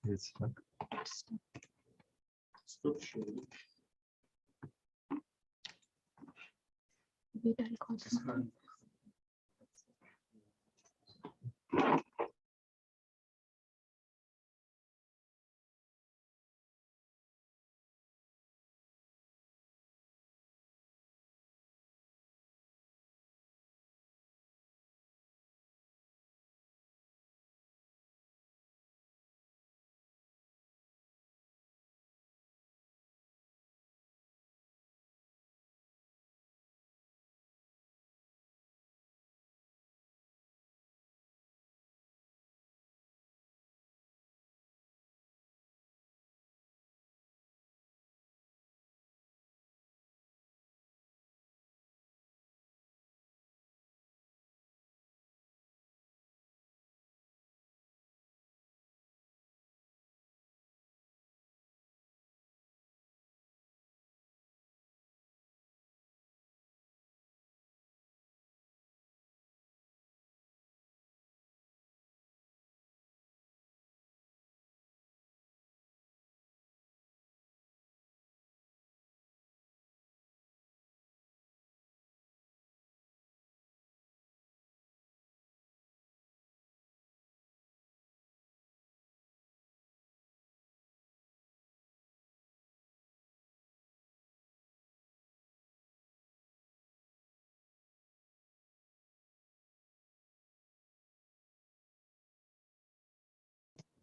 It's stuck. Stop sharing.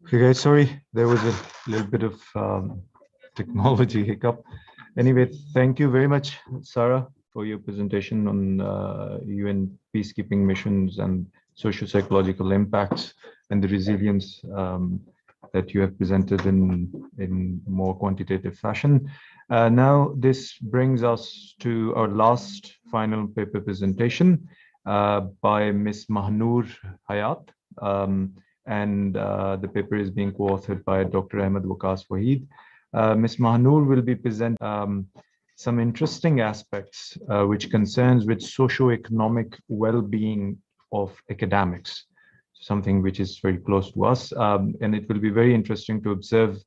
Okay, guys, sorry, there was a little bit of technology hiccup. Anyway, thank you very much, Sarah, for your presentation on UN peacekeeping missions and socio-psychological impacts and the resilience that you have presented in more quantitative fashion. Now, this brings us to our last final paper presentation by Ms. Mahnoor Hayat. And the paper is being co-authored by Dr. Ahmed Waqas Waheed. Ms. Mahnoor will be presenting some interesting aspects which concerns with socio-economic well-being of academics, something which is very close to us. And it will be very interesting to observe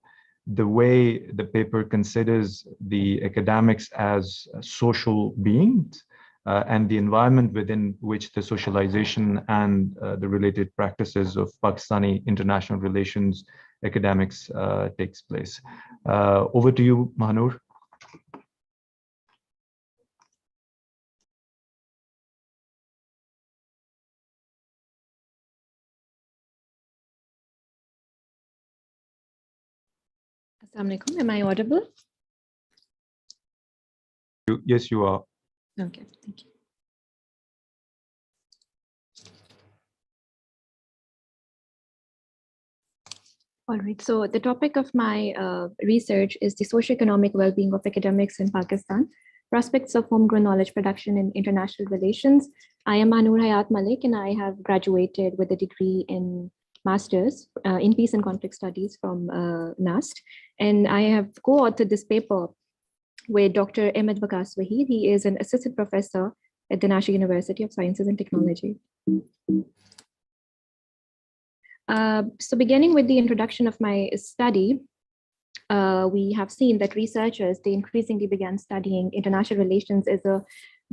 the way the paper considers the academics as social beings and the environment within which the socialization and the related practices of Pakistani international relations academics takes place. Over to you, Mahnoor. Assalamu alaikum. Am I audible? Yes, you are. Okay, thank you. All right, so the topic of my research is the socio-economic well-being of academics in Pakistan, prospects of homegrown knowledge production in international relations. I am Mahnoor Hayat Malik, and I have graduated with a degree in Masters in Peace and Conflict Studies from NAST. And I have co-authored this paper with Dr. Ahmed Waqas Waheed. He is an assistant professor at the National University of Sciences and Technology. So beginning with the introduction of my study, we have seen that researchers, they increasingly began studying international relations as a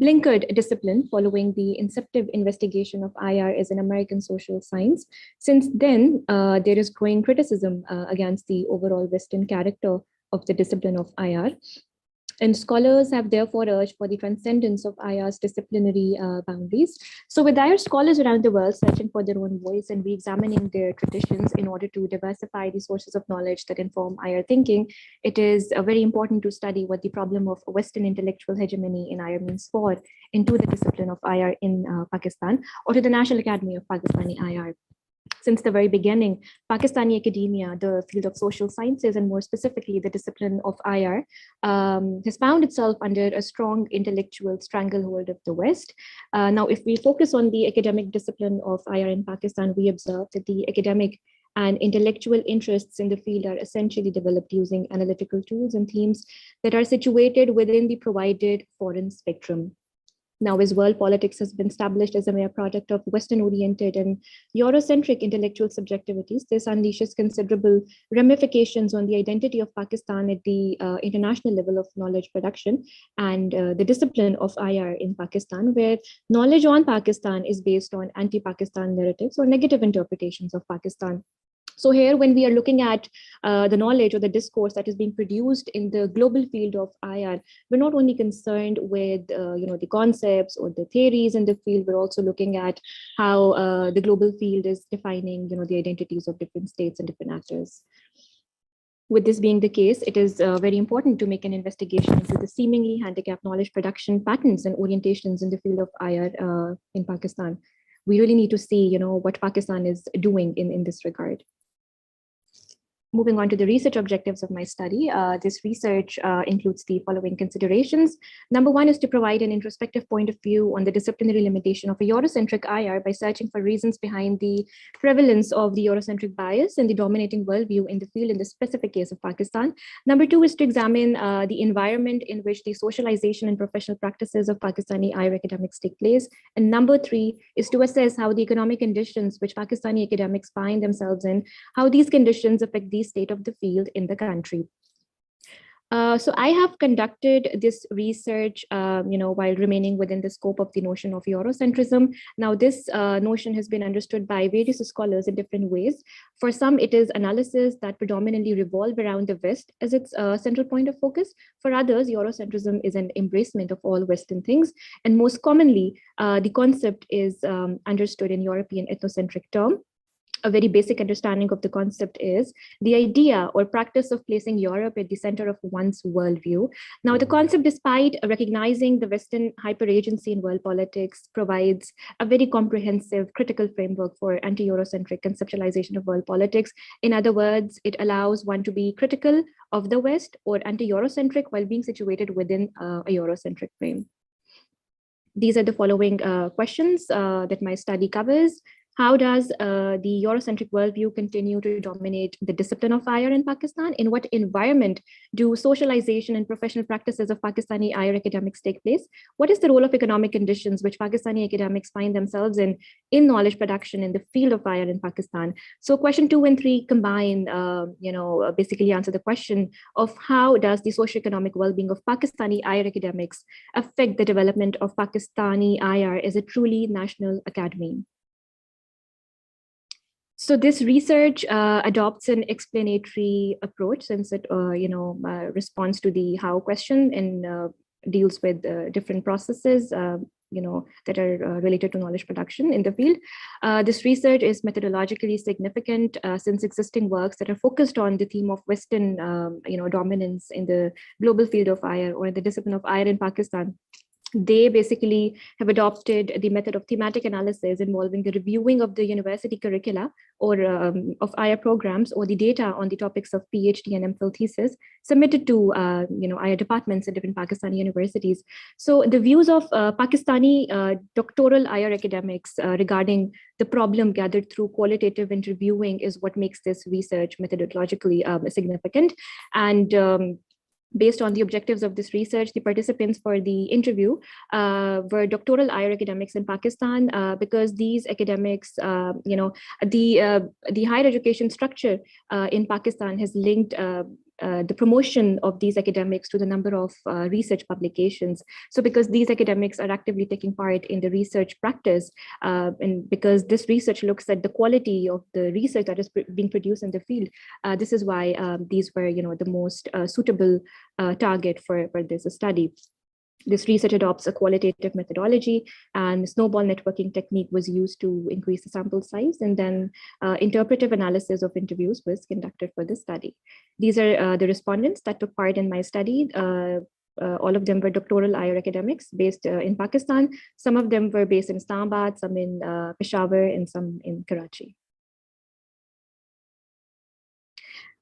blinkered discipline following the inceptive investigation of IR as an American social science. Since then, there is growing criticism against the overall Western character of the discipline of IR. And scholars have therefore urged for the transcendence of IR's disciplinary boundaries. So with IR scholars around the world searching for their own voice and re-examining their traditions in order to diversify the sources of knowledge that inform IR thinking, it is very important to study what the problem of Western intellectual hegemony in IR means for into the discipline of IR in Pakistan, or to the National Academy of Pakistani IR. Since the very beginning, Pakistani academia, the field of social sciences, and more specifically the discipline of IR, has found itself under a strong intellectual stranglehold of the West. Now, if we focus on the academic discipline of IR in Pakistan, we observe that the academic and intellectual interests in the field are essentially developed using analytical tools and themes that are situated within the provided foreign spectrum. Now, as world politics has been established as a mere product of Western-oriented and Eurocentric intellectual subjectivities, this unleashes considerable ramifications on the identity of Pakistan at the international level of knowledge production and the discipline of IR in Pakistan, where knowledge on Pakistan is based on anti-Pakistan narratives or negative interpretations of Pakistan. So here, when we are looking at the knowledge or the discourse that is being produced in the global field of IR, we're not only concerned with the concepts or the theories in the field, we're also looking at how the global field is defining the identities of different states and different actors. With this being the case, it is very important to make an investigation into the seemingly handicapped knowledge production patterns and orientations in the field of IR in Pakistan. We really need to see what Pakistan is doing in this regard. Moving on to the research objectives of my study, this research includes the following considerations. Number one is to provide an introspective point of view on the disciplinary limitation of a Eurocentric IR by searching for reasons behind the prevalence of the Eurocentric bias and the dominating worldview in the field in the specific case of Pakistan. Number two is to examine the environment in which the socialization and professional practices of Pakistani IR academics take place. And number three is to assess how the economic conditions which Pakistani academics find themselves in, how these conditions affect the state of the field in the country. So I have conducted this research, while remaining within the scope of the notion of Eurocentrism. Now, this notion has been understood by various scholars in different ways. For some, it is analysis that predominantly revolve around the West as its central point of focus. For others, Eurocentrism is an embracement of all Western things. And most commonly, the concept is understood in European ethnocentric term. a very basic understanding of the concept is the idea or practice of placing Europe at the center of one's worldview. Now, the concept, despite recognizing the Western hyperagency in world politics, provides a very comprehensive critical framework for anti-Eurocentric conceptualization of world politics. In other words, it allows one to be critical of the West or anti-Eurocentric while being situated within a Eurocentric frame. These are the following questions that my study covers. How does the Eurocentric worldview continue to dominate the discipline of higher in Pakistan? In what environment do socialization and professional practices of Pakistani higher academics take place? What is the role of economic conditions which Pakistani academics find themselves in knowledge production in the field of higher in Pakistan? So question 2 and 3 combine, basically answer the question of how does the socio-economic well-being of Pakistani higher academics affect the development of Pakistani higher as a truly national academy? So this research adopts an explanatory approach, since it responds to the how question and deals with different processes that are related to knowledge production in the field. This research is methodologically significant since existing works that are focused on the theme of Western dominance in the global field of higher or the discipline of higher in Pakistan. They basically have adopted the method of thematic analysis involving the reviewing of the university curricula or of higher programs or the data on the topics of PhD and MPhil thesis submitted to higher departments in different Pakistani universities. So the views of Pakistani doctoral higher academics regarding the problem gathered through qualitative interviewing is what makes this research methodologically significant. And based on the objectives of this research, the participants for the interview were doctoral higher academics in Pakistan because these academics, the higher education structure in Pakistan has linked the promotion of these academics to the number of research publications. So because these academics are actively taking part in the research practice, and because this research looks at the quality of the research that is being produced in the field, this is why these were the most suitable target for this study. This research adopts a qualitative methodology, and snowball networking technique was used to increase the sample size, and then interpretive analysis of interviews was conducted for this study. These are the respondents that took part in my study. All of them were doctoral higher academics based in Pakistan. Some of them were based in Islamabad, some in Peshawar, and some in Karachi.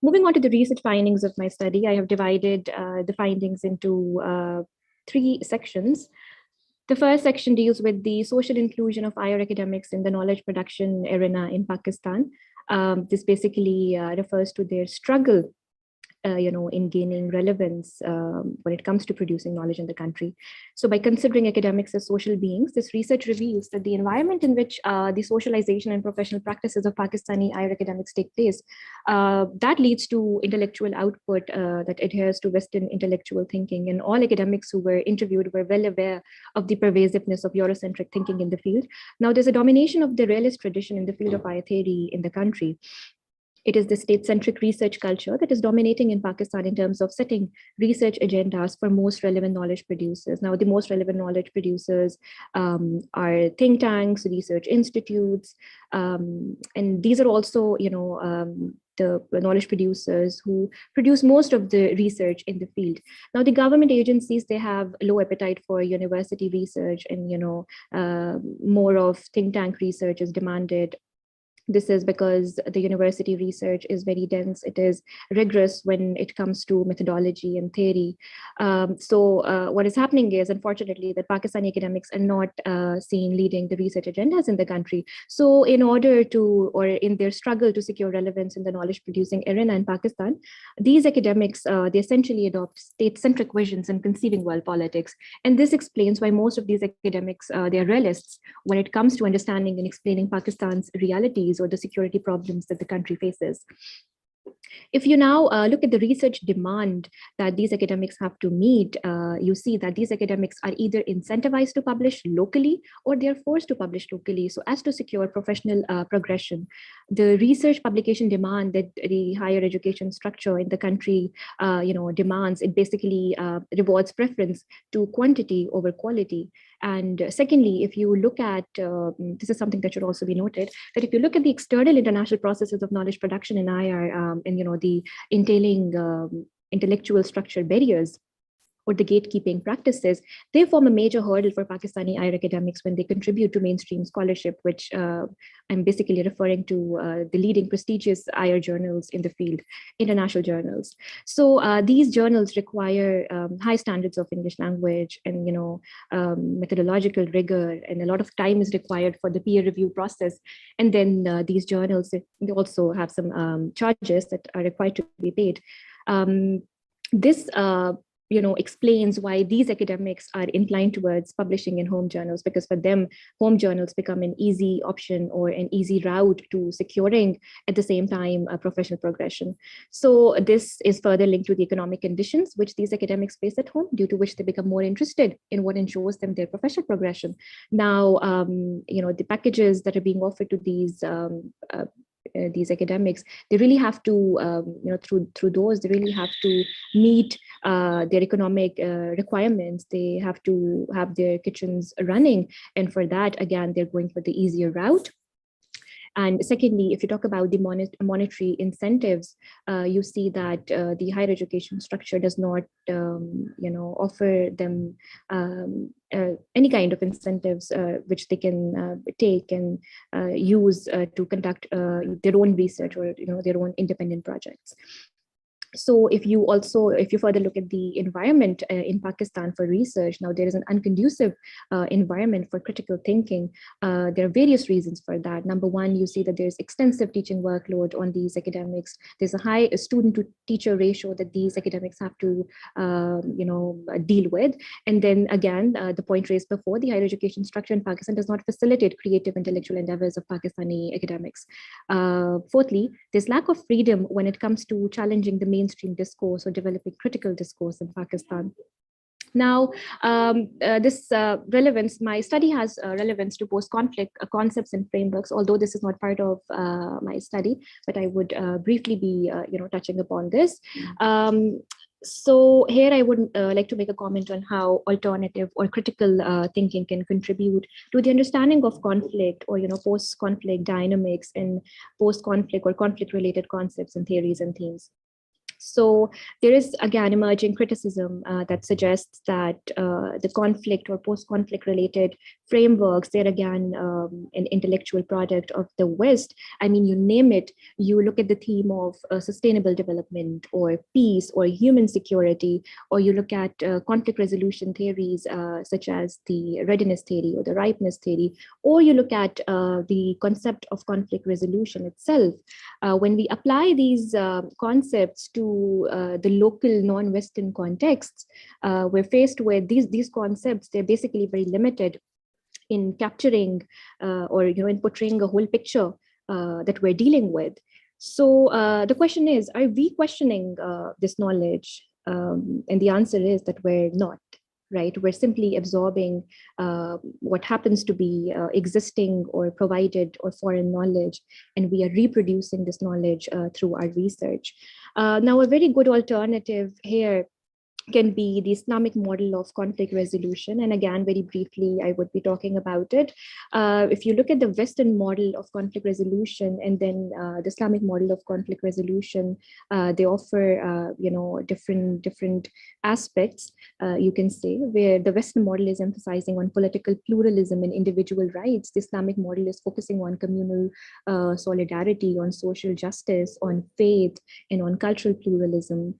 Moving on to the research findings of my study, I have divided the findings into 3 sections. The first section deals with the social inclusion of higher academics in the knowledge production arena in Pakistan. This basically refers to their struggle in gaining relevance when it comes to producing knowledge in the country. So by considering academics as social beings, this research reveals that the environment in which the socialization and professional practices of Pakistani higher academics take place, that leads to intellectual output that adheres to Western intellectual thinking. And all academics who were interviewed were well aware of the pervasiveness of Eurocentric thinking in the field. Now, there's a domination of the realist tradition in the field of higher theory in the country. It is the state-centric research culture that is dominating in Pakistan in terms of setting research agendas for most relevant knowledge producers. Now, the most relevant knowledge producers are think tanks, research institutes, and these are also, the knowledge producers who produce most of the research in the field. Now, the government agencies, they have low appetite for university research, and more of think tank research is demanded. This is because the university research is very dense. It is rigorous when it comes to methodology and theory. So what is happening is, unfortunately, that Pakistani academics are not seen leading the research agendas in the country. So in order to, or in their struggle to secure relevance in the knowledge producing arena in Pakistan, these academics, they essentially adopt state-centric visions in conceiving world politics. And this explains why most of these academics, they are realists when it comes to understanding and explaining Pakistan's realities or the security problems that the country faces. If you now look at the research demand that these academics have to meet, you see that these academics are either incentivized to publish locally or they're forced to publish locally so as to secure professional progression. the research publication demand that the higher education structure in the country, demands, it basically rewards preference to quantity over quality. And secondly, if you look at, this is something that should also be noted, that if you look at the external international processes of knowledge production in IR, and the entailing intellectual structure barriers, or the gatekeeping practices, they form a major hurdle for Pakistani higher academics when they contribute to mainstream scholarship, which I'm basically referring to the leading prestigious higher journals in the field, international journals. So these journals require high standards of English language and methodological rigor, and a lot of time is required for the peer review process. And then these journals, they also have some charges that are required to be paid. This explains why these academics are inclined towards publishing in home journals, because for them, home journals become an easy option or an easy route to securing at the same time a professional progression. So this is further linked to the economic conditions which these academics face at home, due to which they become more interested in what ensures them their professional progression. Now, the packages that are being offered to these academics, they really have to, through those, they really have to meet their economic requirements. They have to have their kitchens running. And for that, again, they're going for the easier route. And secondly, if you talk about the monetary incentives, you see that the higher education structure does not, offer them any kind of incentives which they can take and use to conduct their own research or their own independent projects. So if you further look at the environment in Pakistan for research, now there is an unconducive environment for critical thinking. There are various reasons for that. Number one, you see that there's extensive teaching workload on these academics. There's a high student to teacher ratio that these academics have to, deal with. And then again, the point raised before, the higher education structure in Pakistan does not facilitate creative intellectual endeavors of Pakistani academics. Fourthly, there's lack of freedom when it comes to challenging the mainstream discourse or developing critical discourse in Pakistan. Now, this relevance, my study has relevance to post-conflict concepts and frameworks, although this is not part of my study, but I would briefly be, touching upon this. So here I would like to make a comment on how alternative or critical thinking can contribute to the understanding of conflict or, post-conflict dynamics and post-conflict or conflict-related concepts and theories and themes. So there is, again, emerging criticism that suggests that the conflict or post-conflict related frameworks, they're again an intellectual product of the West. I mean, you name it, you look at the theme of sustainable development or peace or human security, or you look at conflict resolution theories such as the readiness theory or the ripeness theory, or you look at the concept of conflict resolution itself. When we apply these concepts to the local non-Western contexts, we're faced with these concepts. They're basically very limited in capturing or in portraying a whole picture that we're dealing with. So the question is, are we questioning this knowledge? And the answer is that we're not. Right, we're simply absorbing what happens to be existing or provided or foreign knowledge, and we are reproducing this knowledge through our research. Now, a very good alternative here can be the Islamic model of conflict resolution. And again, very briefly, I would be talking about it. If you look at the Western model of conflict resolution and then the Islamic model of conflict resolution, they offer, different aspects, you can say, where the Western model is emphasizing on political pluralism and individual rights. The Islamic model is focusing on communal solidarity, on social justice, on faith, and on cultural pluralism.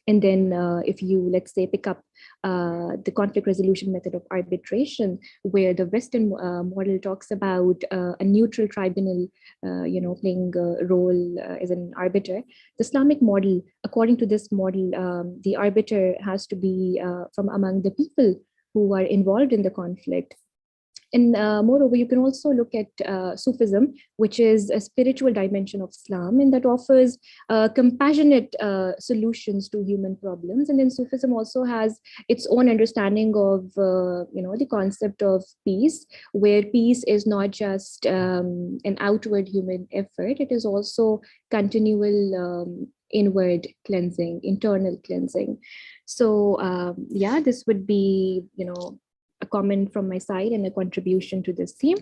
And then if you, let's say, pick up the conflict resolution method of arbitration, where the Western model talks about a neutral tribunal, playing a role as an arbiter, the Islamic model, according to this model, the arbiter has to be from among the people who are involved in the conflict. And moreover, you can also look at Sufism, which is a spiritual dimension of Islam, and that offers compassionate solutions to human problems. And then Sufism also has its own understanding of the concept of peace, where peace is not just an outward human effort, it is also continual inward cleansing, internal cleansing. So yeah, this would be a comment from my side and a contribution to this theme.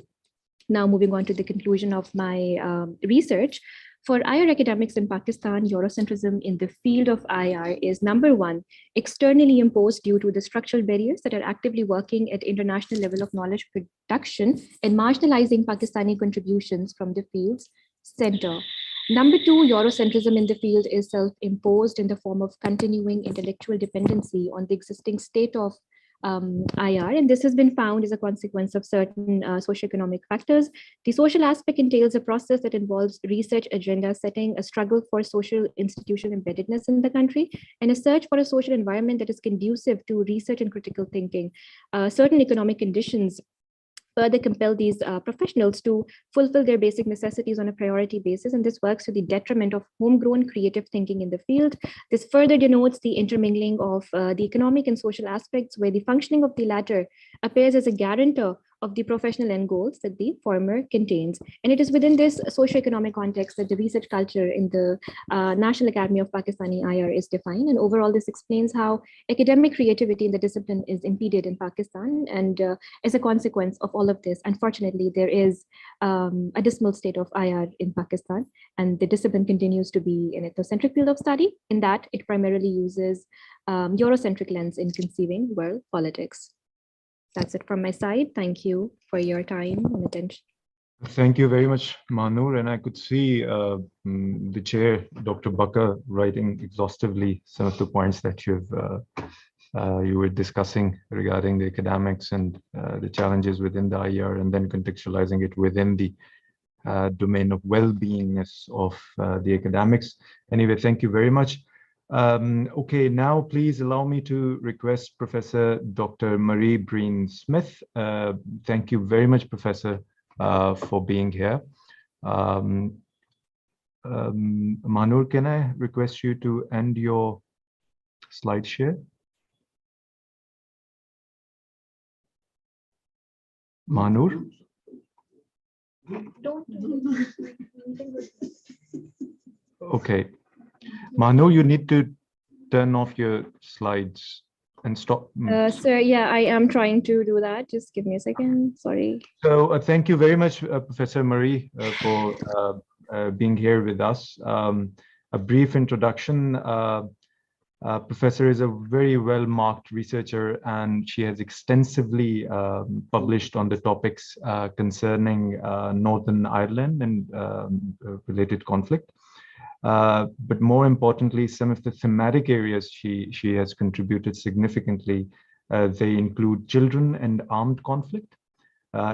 Now moving on to the conclusion of my research. For IR academics in Pakistan, Eurocentrism in the field of IR is number one, externally imposed due to the structural barriers that are actively working at international level of knowledge production and marginalizing Pakistani contributions from the field's center. Number two, Eurocentrism in the field is self-imposed in the form of continuing intellectual dependency on the existing state of IR, and this has been found as a consequence of certain socioeconomic factors. The social aspect entails a process that involves research agenda setting, a struggle for social institutional embeddedness in the country, and a search for a social environment that is conducive to research and critical thinking. Certain economic conditions further compel these professionals to fulfill their basic necessities on a priority basis, and this works to the detriment of homegrown creative thinking in the field. This further denotes the intermingling of the economic and social aspects, where the functioning of the latter appears as a guarantor of the professional end goals that the former contains. And it is within this socioeconomic context that the research culture in the National Academy of Pakistani IR is defined. And overall, this explains how academic creativity in the discipline is impeded in Pakistan. And as a consequence of all of this, unfortunately, there is a dismal state of IR in Pakistan, and the discipline continues to be an ethnocentric field of study, in that it primarily uses Eurocentric lens in conceiving world politics. That's it from my side. Thank you for your time and attention. Thank you very much, Manur. And I could see the chair, Dr. Bakar, writing exhaustively some of the points that you were discussing regarding the academics and the challenges within the IR, and then contextualizing it within the domain of well-beingness of the academics. Anyway, thank you very much. Okay, now please allow me to request Professor Dr. Marie Breen-Smith. Thank you very much, Professor, for being here. Manur, can I request you to end your slide share? Manur? Okay. Manu, you need to turn off your slides and stop. Sir, yeah, I am trying to do that. Just give me a second. Sorry. So thank you very much, Professor Marie, for being here with us. A brief introduction. Professor is a very well-marked researcher, and she has extensively published on the topics concerning Northern Ireland and related conflict. But more importantly, some of the thematic areas she has contributed significantly. They include children and armed conflict,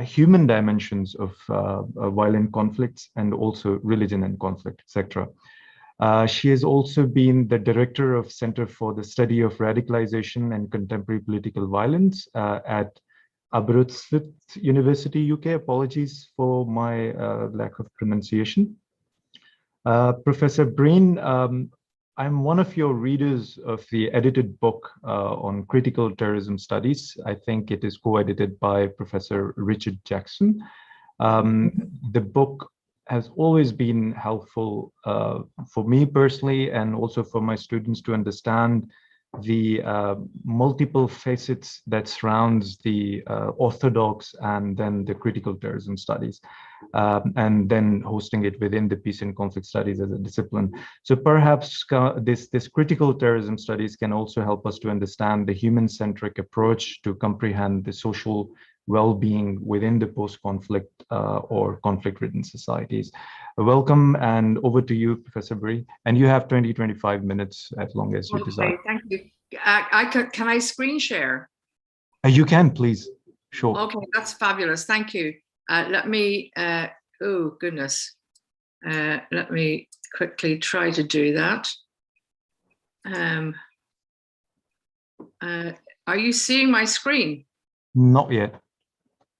human dimensions of violent conflicts, and also religion and conflict, etc. She has also been the director of Center for the Study of Radicalization and Contemporary Political Violence at Aberystwyth University, UK. Apologies for my lack of pronunciation. Professor Breen, I'm one of your readers of the edited book on critical terrorism studies. I think it is co-edited by Professor Richard Jackson. The book has always been helpful for me personally, and also for my students, to understand the multiple facets that surrounds the orthodox and then the critical terrorism studies, and then hosting it within the peace and conflict studies as a discipline. So perhaps this critical terrorism studies can also help us to understand the human-centric approach to comprehend the social well-being within the post-conflict or conflict-ridden societies. Welcome, and over to you, Professor Bree. And you have 20-25 minutes as long as you desire. Thank you. Can I screen share? You can, please. Sure. Okay, that's fabulous. Thank you. Let me, oh goodness. Let me quickly try to do that. Are you seeing my screen? Not yet.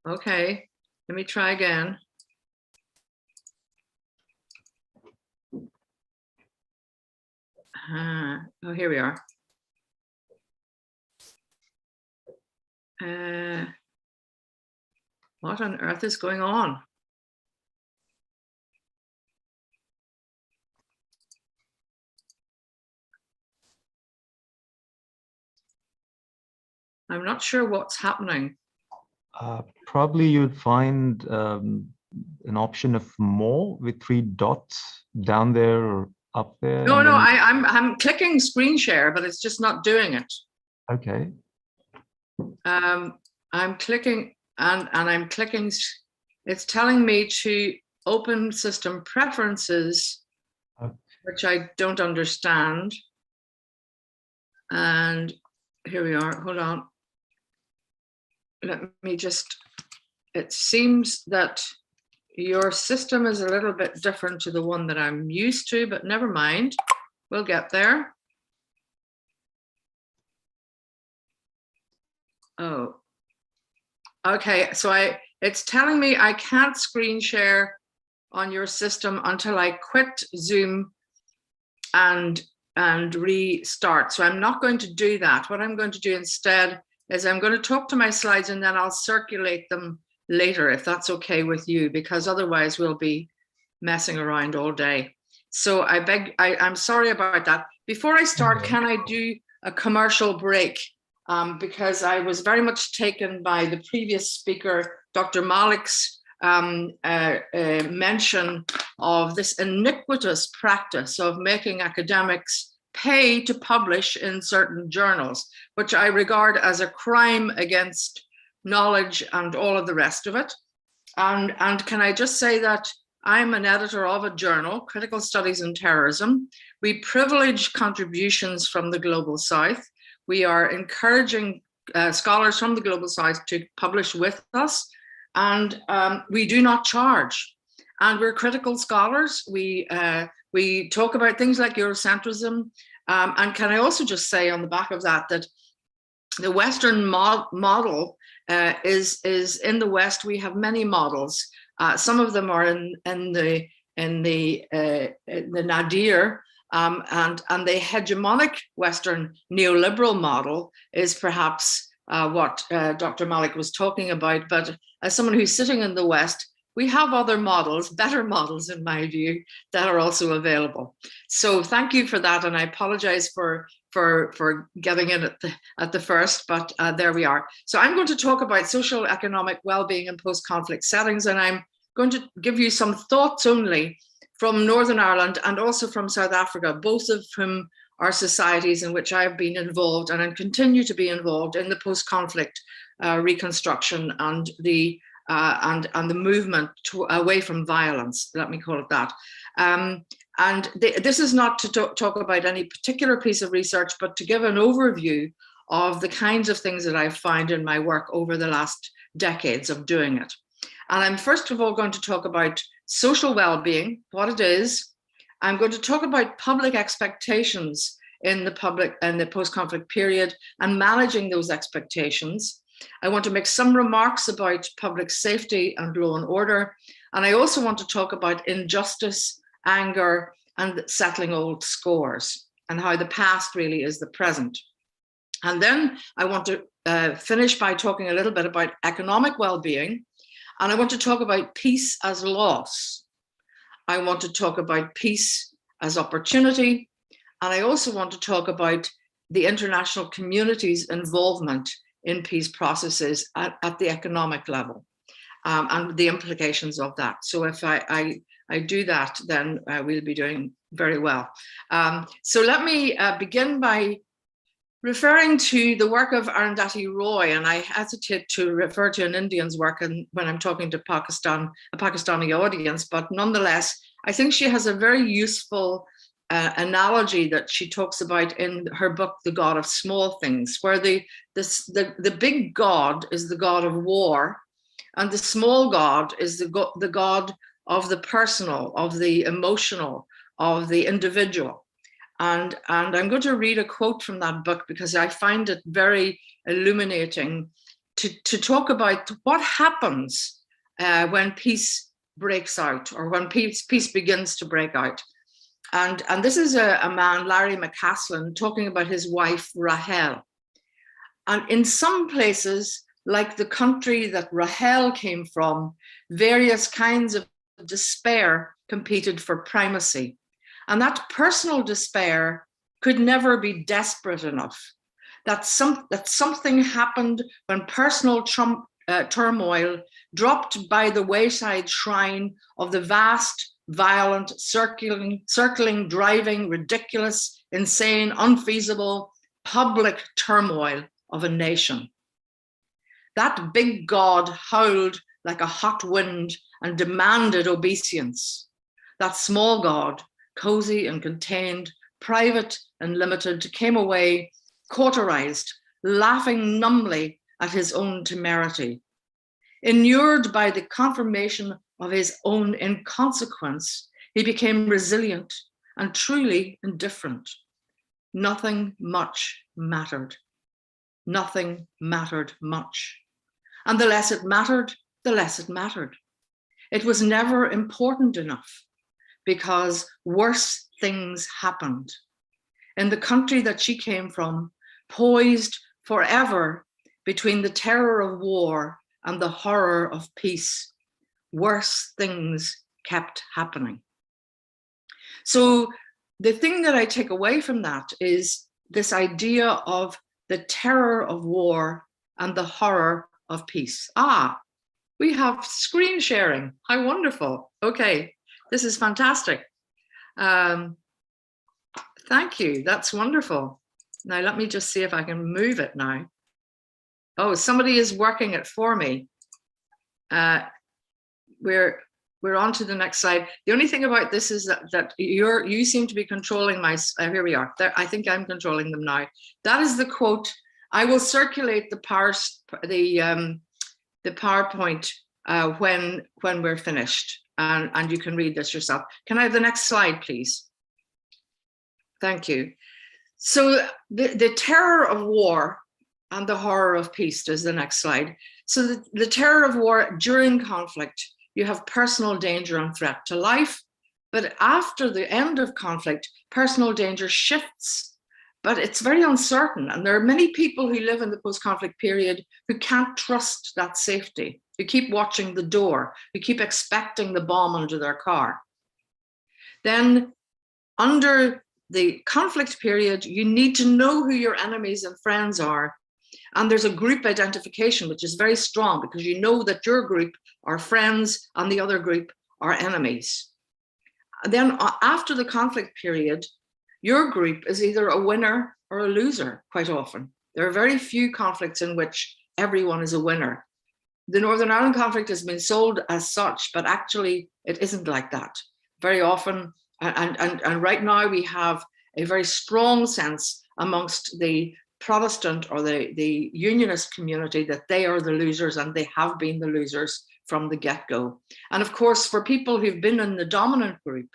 Okay, let me try again. Oh, here we are. What on earth is going on? I'm not sure what's happening. Probably you'd find an option of more with 3 dots down there or up there. No, no, I'm clicking screen share, but it's just not doing it. Okay. I'm clicking and I'm clicking. It's telling me to open system preferences, which I don't understand. And here we are. Hold on. Let me just, it seems that your system is a little bit different to the one that I'm used to, but never mind. We'll get there. Oh, okay. So it's telling me I can't screen share on your system until I quit Zoom and restart. So I'm not going to do that. What I'm going to do instead is I'm going to talk to my slides and then I'll circulate them later, if that's okay with you, because otherwise we'll be messing around all day. So I'm sorry about that. Before I start, can I do a commercial break? Because I was very much taken by the previous speaker, Dr. Malik's mention of this iniquitous practice of making academics pay to publish in certain journals, which I regard as a crime against knowledge and all of the rest of it. And can I just say that I'm an editor of a journal, Critical Studies in Terrorism. We privilege contributions from the Global South. We are encouraging scholars from the Global South to publish with us, and we do not charge. And we're critical scholars. We talk about things like Eurocentrism. And can I also just say on the back of that, that the Western model is in the West, we have many models. Some of them are in the nadir, and the hegemonic Western neoliberal model is perhaps what Dr. Malik was talking about. But as someone who's sitting in the West, we have other models, better models in my view, that are also available. So thank you for that, and I apologize for getting in at the first, but there we are. So I'm going to talk about social economic well-being in post-conflict settings, and I'm going to give you some thoughts only from Northern Ireland and also from South Africa, both of whom are societies in which I've been involved and continue to be involved in the post-conflict reconstruction and the movement away from violence, let me call it that. This is not to talk about any particular piece of research, but to give an overview of the kinds of things that I've found in my work over the last decades of doing it. And I'm first of all going to talk about social well-being, what it is. I'm going to talk about public expectations in the post-conflict period and managing those expectations. I want to make some remarks about public safety and law and order. And I also want to talk about injustice, anger, and settling old scores, and how the past really is the present. And then I want to finish by talking a little bit about economic well-being. And I want to talk about peace as loss. I want to talk about peace as opportunity. And I also want to talk about the international community's involvement in peace processes at the economic level, and the implications of that. So if I do that, then we'll be doing very well. So let me begin by referring to the work of Arundhati Roy, and I hesitate to refer to an Indian's work when I'm talking to a Pakistani audience, but nonetheless, I think she has a very useful analogy that she talks about in her book, The God of Small Things, where the big God is the God of war, and the small God is the God of the personal, of the emotional, of the individual. And I'm going to read a quote from that book because I find it very illuminating to talk about what happens when peace breaks out, or when peace begins to break out. And this is a man, Larry McCaslin, talking about his wife, Rahel. And in some places, like the country that Rahel came from, various kinds of despair competed for primacy. And that personal despair could never be desperate enough. That something happened when personal turmoil dropped by the wayside shrine of the vast, violent, circling, driving, ridiculous, insane, unfeasible, public turmoil of a nation. That big God howled like a hot wind and demanded obeisance. That small God, cozy and contained, private and limited, came away cauterized, laughing numbly at his own temerity. Inured by the confirmation of his own inconsequence, he became resilient and truly indifferent. Nothing much mattered. Nothing mattered much. And the less it mattered, the less it mattered. It was never important enough, because worse things happened. In the country that she came from, poised forever between the terror of war and the horror of peace, worse things kept happening. So the thing that I take away from that is this idea of the terror of war and the horror of peace. We have screen sharing. How wonderful. Okay, this is fantastic. Thank you, that's wonderful. Now let me just see if I can move it now. Oh, somebody is working it for me. We're on to the next slide. The only thing about this is that you seem to be controlling my, here we are. There, I think I'm controlling them now. That is the quote. I will circulate the PowerPoint when we're finished, and you can read this yourself. Can I have the next slide, please? Thank you. So the terror of war and the horror of peace is the next slide. So the terror of war during conflict, you have personal danger and threat to life, but after the end of conflict, personal danger shifts, but it's very uncertain. And there are many people who live in the post-conflict period who can't trust that safety, who keep watching the door, who keep expecting the bomb under their car. Then under the conflict period, you need to know who your enemies and friends are. And there's a group identification, which is very strong, because you know that your group are friends and the other group are enemies. And then after the conflict period, your group is either a winner or a loser quite often. There are very few conflicts in which everyone is a winner. The Northern Ireland conflict has been sold as such, but actually it isn't like that. Very often, and right now we have a very strong sense amongst the Protestant or the Unionist community that they are the losers, and they have been the losers from the get-go. And of course, for people who've been in the dominant group,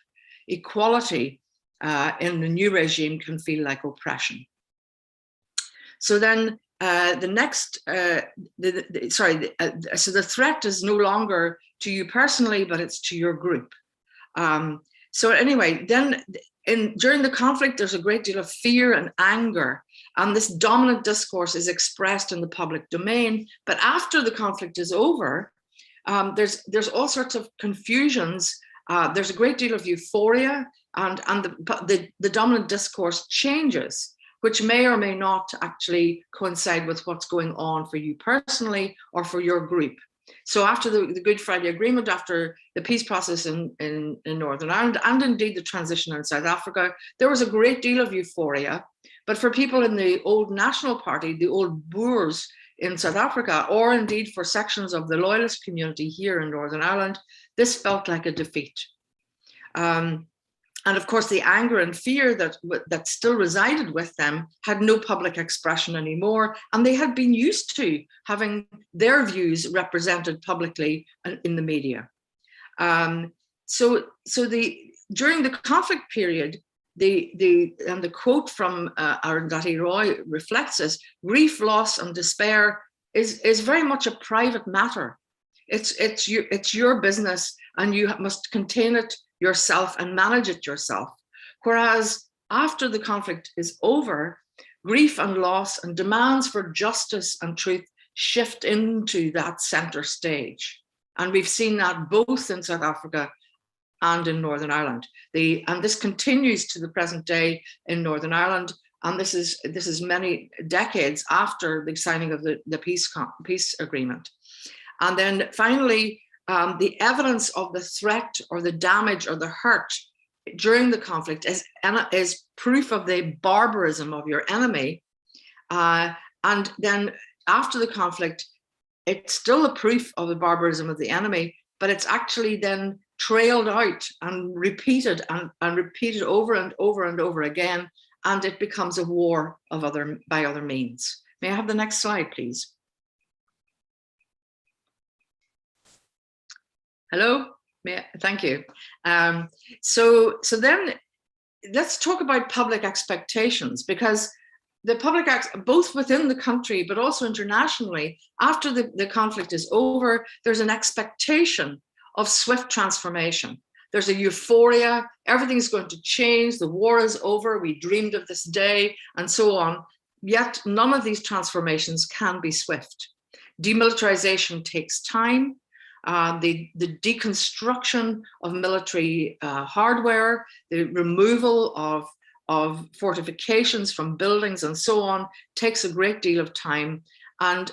equality in the new regime can feel like oppression. So then the next, so the threat is no longer to you personally, but it's to your group. So anyway, then during the conflict, there's a great deal of fear and anger, and this dominant discourse is expressed in the public domain. But after the conflict is over, there's all sorts of confusions. There's a great deal of euphoria, and the dominant discourse changes, which may or may not actually coincide with what's going on for you personally or for your group. So after the Good Friday Agreement, after the peace process in Northern Ireland, and indeed the transition in South Africa, there was a great deal of euphoria. But for people in the old National Party, the old Boers in South Africa, or indeed for sections of the Loyalist community here in Northern Ireland, this felt like a defeat. And of course, the anger and fear that still resided with them had no public expression anymore, and they had been used to having their views represented publicly in the media. During the conflict period, the quote from Arundhati Roy reflects this: grief, loss, and despair is very much a private matter. It's your business, and you must contain it yourself and manage it yourself. Whereas after the conflict is over, grief and loss and demands for justice and truth shift into that center stage. And we've seen that both in South Africa and in Northern Ireland. And this continues to the present day in Northern Ireland. And this is many decades after the signing of the peace agreement. And then finally, the evidence of the threat or the damage or the hurt during the conflict is proof of the barbarism of your enemy. And then after the conflict, it's still a proof of the barbarism of the enemy, but it's actually then trailed out and repeated and repeated over and over and over again, and it becomes a war by other means. May I have the next slide, please? Hello? Thank you. So then let's talk about public expectations, because the public both within the country, but also internationally, after the conflict is over, there's an expectation of swift transformation. There's a euphoria, everything's going to change, the war is over, we dreamed of this day, and so on. Yet none of these transformations can be swift. Demilitarization takes time. The deconstruction of military hardware, the removal of fortifications from buildings and so on takes a great deal of time. And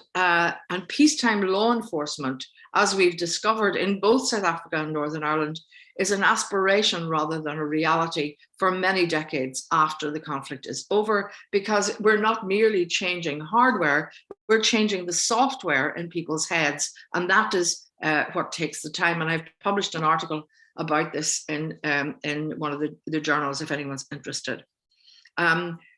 peacetime law enforcement, as we've discovered in both South Africa and Northern Ireland, is an aspiration rather than a reality for many decades after the conflict is over, because we're not merely changing hardware, we're changing the software in people's heads. And that is what takes the time. And I've published an article about this in one of the journals, if anyone's interested.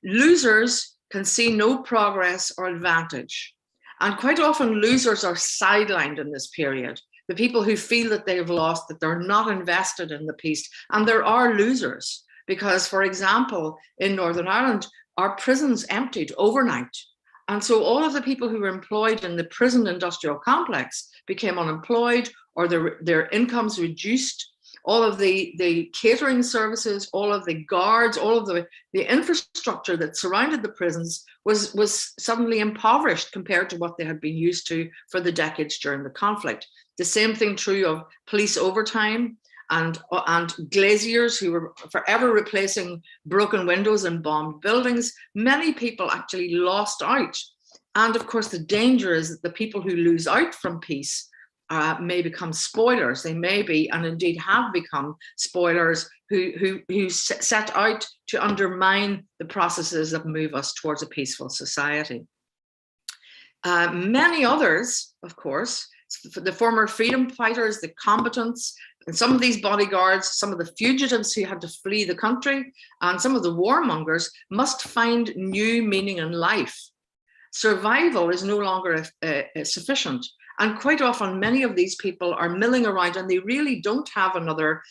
Losers can see no progress or advantage. And quite often losers are sidelined in this period. The people who feel that they've lost, that they're not invested in the peace. And there are losers because, for example, in Northern Ireland, our prisons emptied overnight. And so all of the people who were employed in the prison industrial complex became unemployed, or their incomes reduced. All of the catering services, all of the guards, all of the infrastructure that surrounded the prisons was suddenly impoverished compared to what they had been used to for the decades during the conflict. The same thing true of police overtime and glaziers who were forever replacing broken windows and bombed buildings. Many people actually lost out. And of course, the danger is that the people who lose out from peace may become spoilers. They may be, and indeed have become, spoilers who set out to undermine the processes that move us towards a peaceful society. Many others, of course, the former freedom fighters, the combatants, and some of these bodyguards, some of the fugitives who had to flee the country, and some of the warmongers must find new meaning in life. Survival is no longer sufficient. And quite often, many of these people are milling around and they really don't have another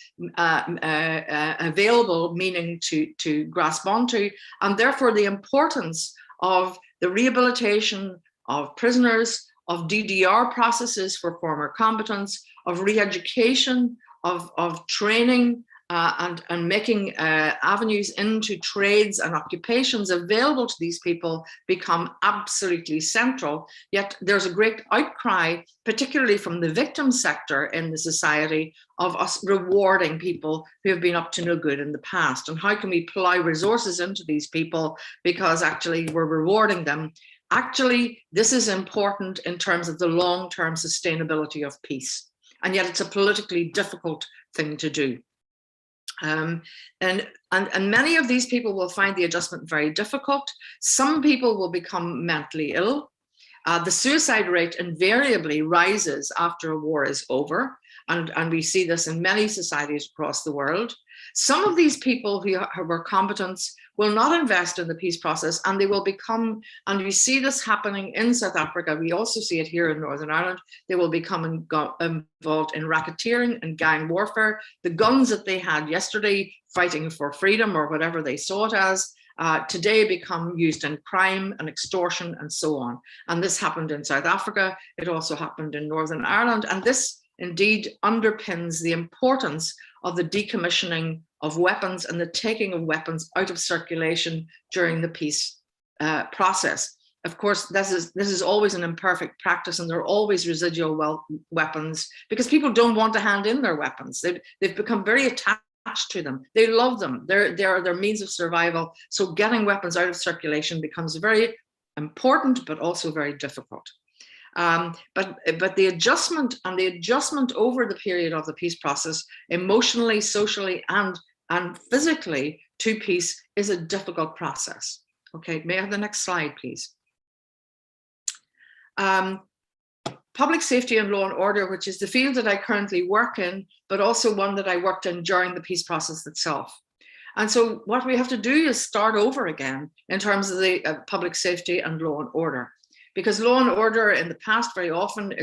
available meaning to grasp onto. And therefore, the importance of the rehabilitation of prisoners, of DDR processes for former combatants, of re-education, of training, and making avenues into trades and occupations available to these people become absolutely central. Yet there's a great outcry, particularly from the victim sector in the society, of us rewarding people who have been up to no good in the past. And how can we plow resources into these people because actually we're rewarding them? Actually, this is important in terms of the long-term sustainability of peace. And yet it's a politically difficult thing to do. And many of these people will find the adjustment very difficult. Some people will become mentally ill. The suicide rate invariably rises after a war is over. And we see this in many societies across the world. Some of these people who were combatants will not invest in the peace process, and they will become, and we see this happening in South Africa, we also see it here in Northern Ireland, they will become involved in racketeering and gang warfare. The guns that they had yesterday fighting for freedom or whatever they saw it as, today become used in crime and extortion and so on. And this happened in South Africa. It also happened in Northern Ireland. And this indeed underpins the importance of the decommissioning of weapons and the taking of weapons out of circulation during the peace process. Of course, this is always an imperfect practice, and there are always residual weapons because people don't want to hand in their weapons. They've become very attached to them. They love them. They're their means of survival. So getting weapons out of circulation becomes very important, but also very difficult. But the adjustment over the period of the peace process, emotionally, socially, and physically to peace is a difficult process. Okay, may I have the next slide, please? Public safety and law and order, which is the field that I currently work in, but also one that I worked in during the peace process itself. And so what we have to do is start over again in terms of the public safety and law and order, because law and order in the past very often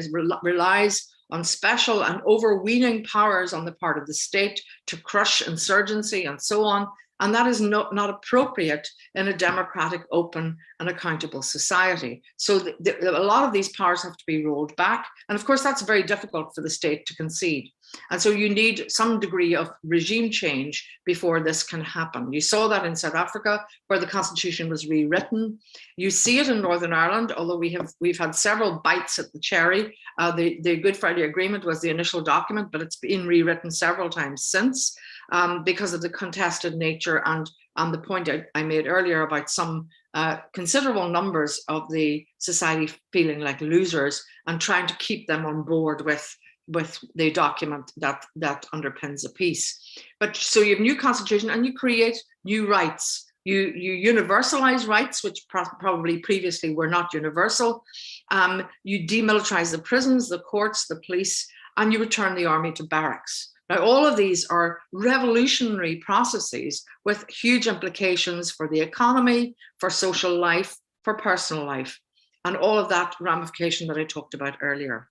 relies on special and overweening powers on the part of the state to crush insurgency and so on. And that is not appropriate in a democratic, open, and accountable society. So a lot of these powers have to be rolled back. And of course, that's very difficult for the state to concede. And so you need some degree of regime change before this can happen. You saw that in South Africa, where the constitution was rewritten. You see it in Northern Ireland, although we've had several bites at the cherry. The Good Friday Agreement was the initial document, but it's been rewritten several times since. Because of the contested nature and the point I made earlier about some considerable numbers of the society feeling like losers and trying to keep them on board with the document that underpins the peace. But so you have new constitution and you create new rights. You universalize rights, which probably previously were not universal. You demilitarize the prisons, the courts, the police, and you return the army to barracks. Now, all of these are revolutionary processes with huge implications for the economy, for social life, for personal life, and all of that ramification that I talked about earlier.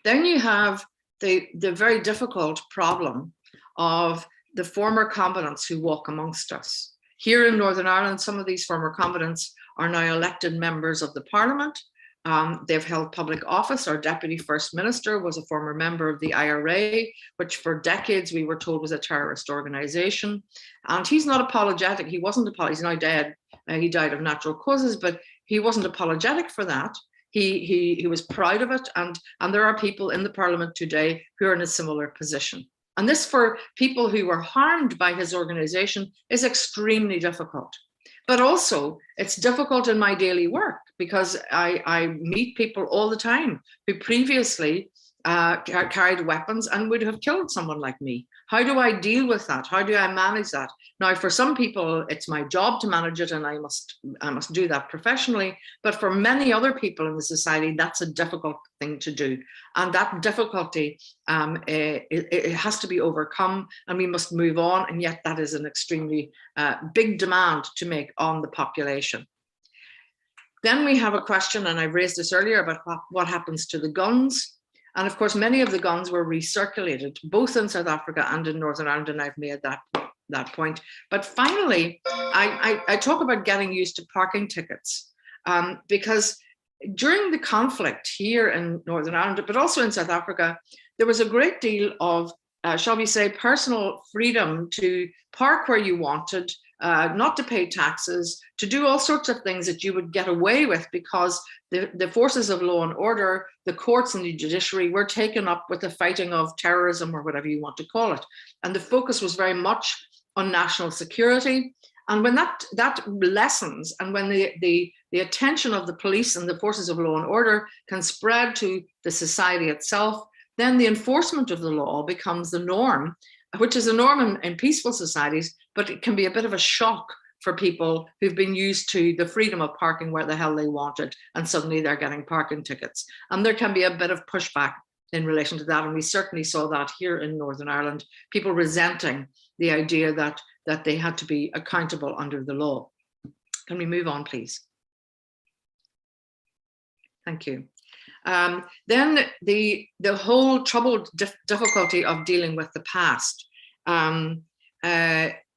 Then you have the very difficult problem of the former combatants who walk amongst us. Here in Northern Ireland, some of these former combatants are now elected members of the parliament. They've held public office. Our deputy first minister was a former member of the IRA, which for decades we were told was a terrorist organization. And he's not apologetic. He wasn't apologetic. He's now dead. He died of natural causes, but he wasn't apologetic for that. He was proud of it. And there are people in the parliament today who are in a similar position. And this, for people who were harmed by his organization, is extremely difficult. But also, it's difficult in my daily work because I meet people all the time who previously carried weapons and would have killed someone like me. How do I deal with that? How do I manage that? Now, for some people, it's my job to manage it, and I must do that professionally. But for many other people in the society, that's a difficult thing to do, and that difficulty it has to be overcome, and we must move on. And yet, that is an extremely big demand to make on the population. Then we have a question, and I raised this earlier, about what happens to the guns. And of course, many of the guns were recirculated, both in South Africa and in Northern Ireland, and I've made that point. But finally, I talk about getting used to parking tickets, because during the conflict here in Northern Ireland, but also in South Africa, there was a great deal of, shall we say, personal freedom to park where you wanted, not to pay taxes, to do all sorts of things that you would get away with because the forces of law and order, the courts and the judiciary were taken up with the fighting of terrorism or whatever you want to call it. And the focus was very much on national security. And when that lessens, and when the attention of the police and the forces of law and order can spread to the society itself, then the enforcement of the law becomes the norm, which is a norm in peaceful societies, but it can be a bit of a shock for people who've been used to the freedom of parking where the hell they wanted, and suddenly they're getting parking tickets. And there can be a bit of pushback in relation to that. And we certainly saw that here in Northern Ireland, people resenting the idea that they had to be accountable under the law. Can we move on, please? Thank you. Then the whole troubled difficulty of dealing with the past.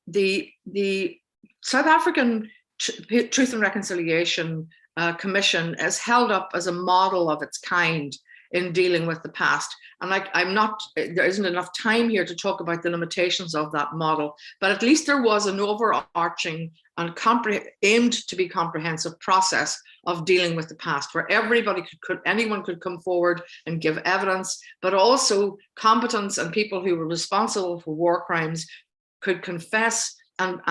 The South African Truth and Reconciliation Commission is held up as a model of its kind in dealing with the past. And there isn't enough time here to talk about the limitations of that model, but at least there was an overarching and aimed to be comprehensive process of dealing with the past, where anyone could come forward and give evidence, but also combatants and people who were responsible for war crimes could confess, and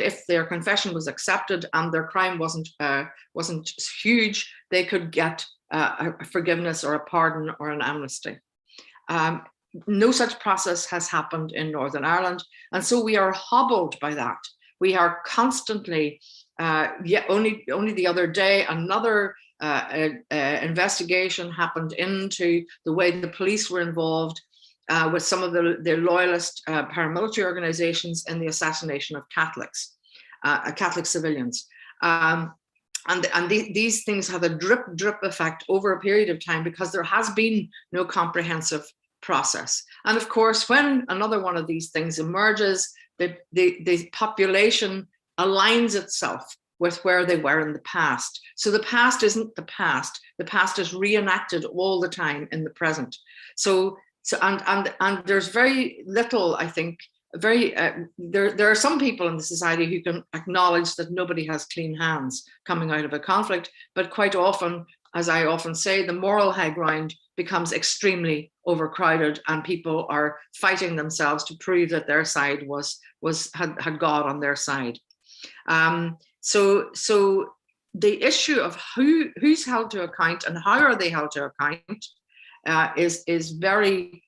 if their confession was accepted and their crime wasn't huge, they could get a forgiveness or a pardon or an amnesty. No such process has happened in Northern Ireland, and so we are hobbled by that. We are constantly, only the other day, another investigation happened into the way the police were involved with some of the loyalist paramilitary organizations in the assassination of Catholics, Catholic civilians. And these things have a drip effect over a period of time because there has been no comprehensive process. And of course, when another one of these things emerges, the population aligns itself with where they were in the past. So the past isn't the past. The past is reenacted all the time in the present. And there's very little, I think, there are some people in the society who can acknowledge that nobody has clean hands coming out of a conflict, but quite often, as I often say, the moral high ground becomes extremely overcrowded and people are fighting themselves to prove that their side had God on their side. So the issue of who's held to account and how are they held to account is very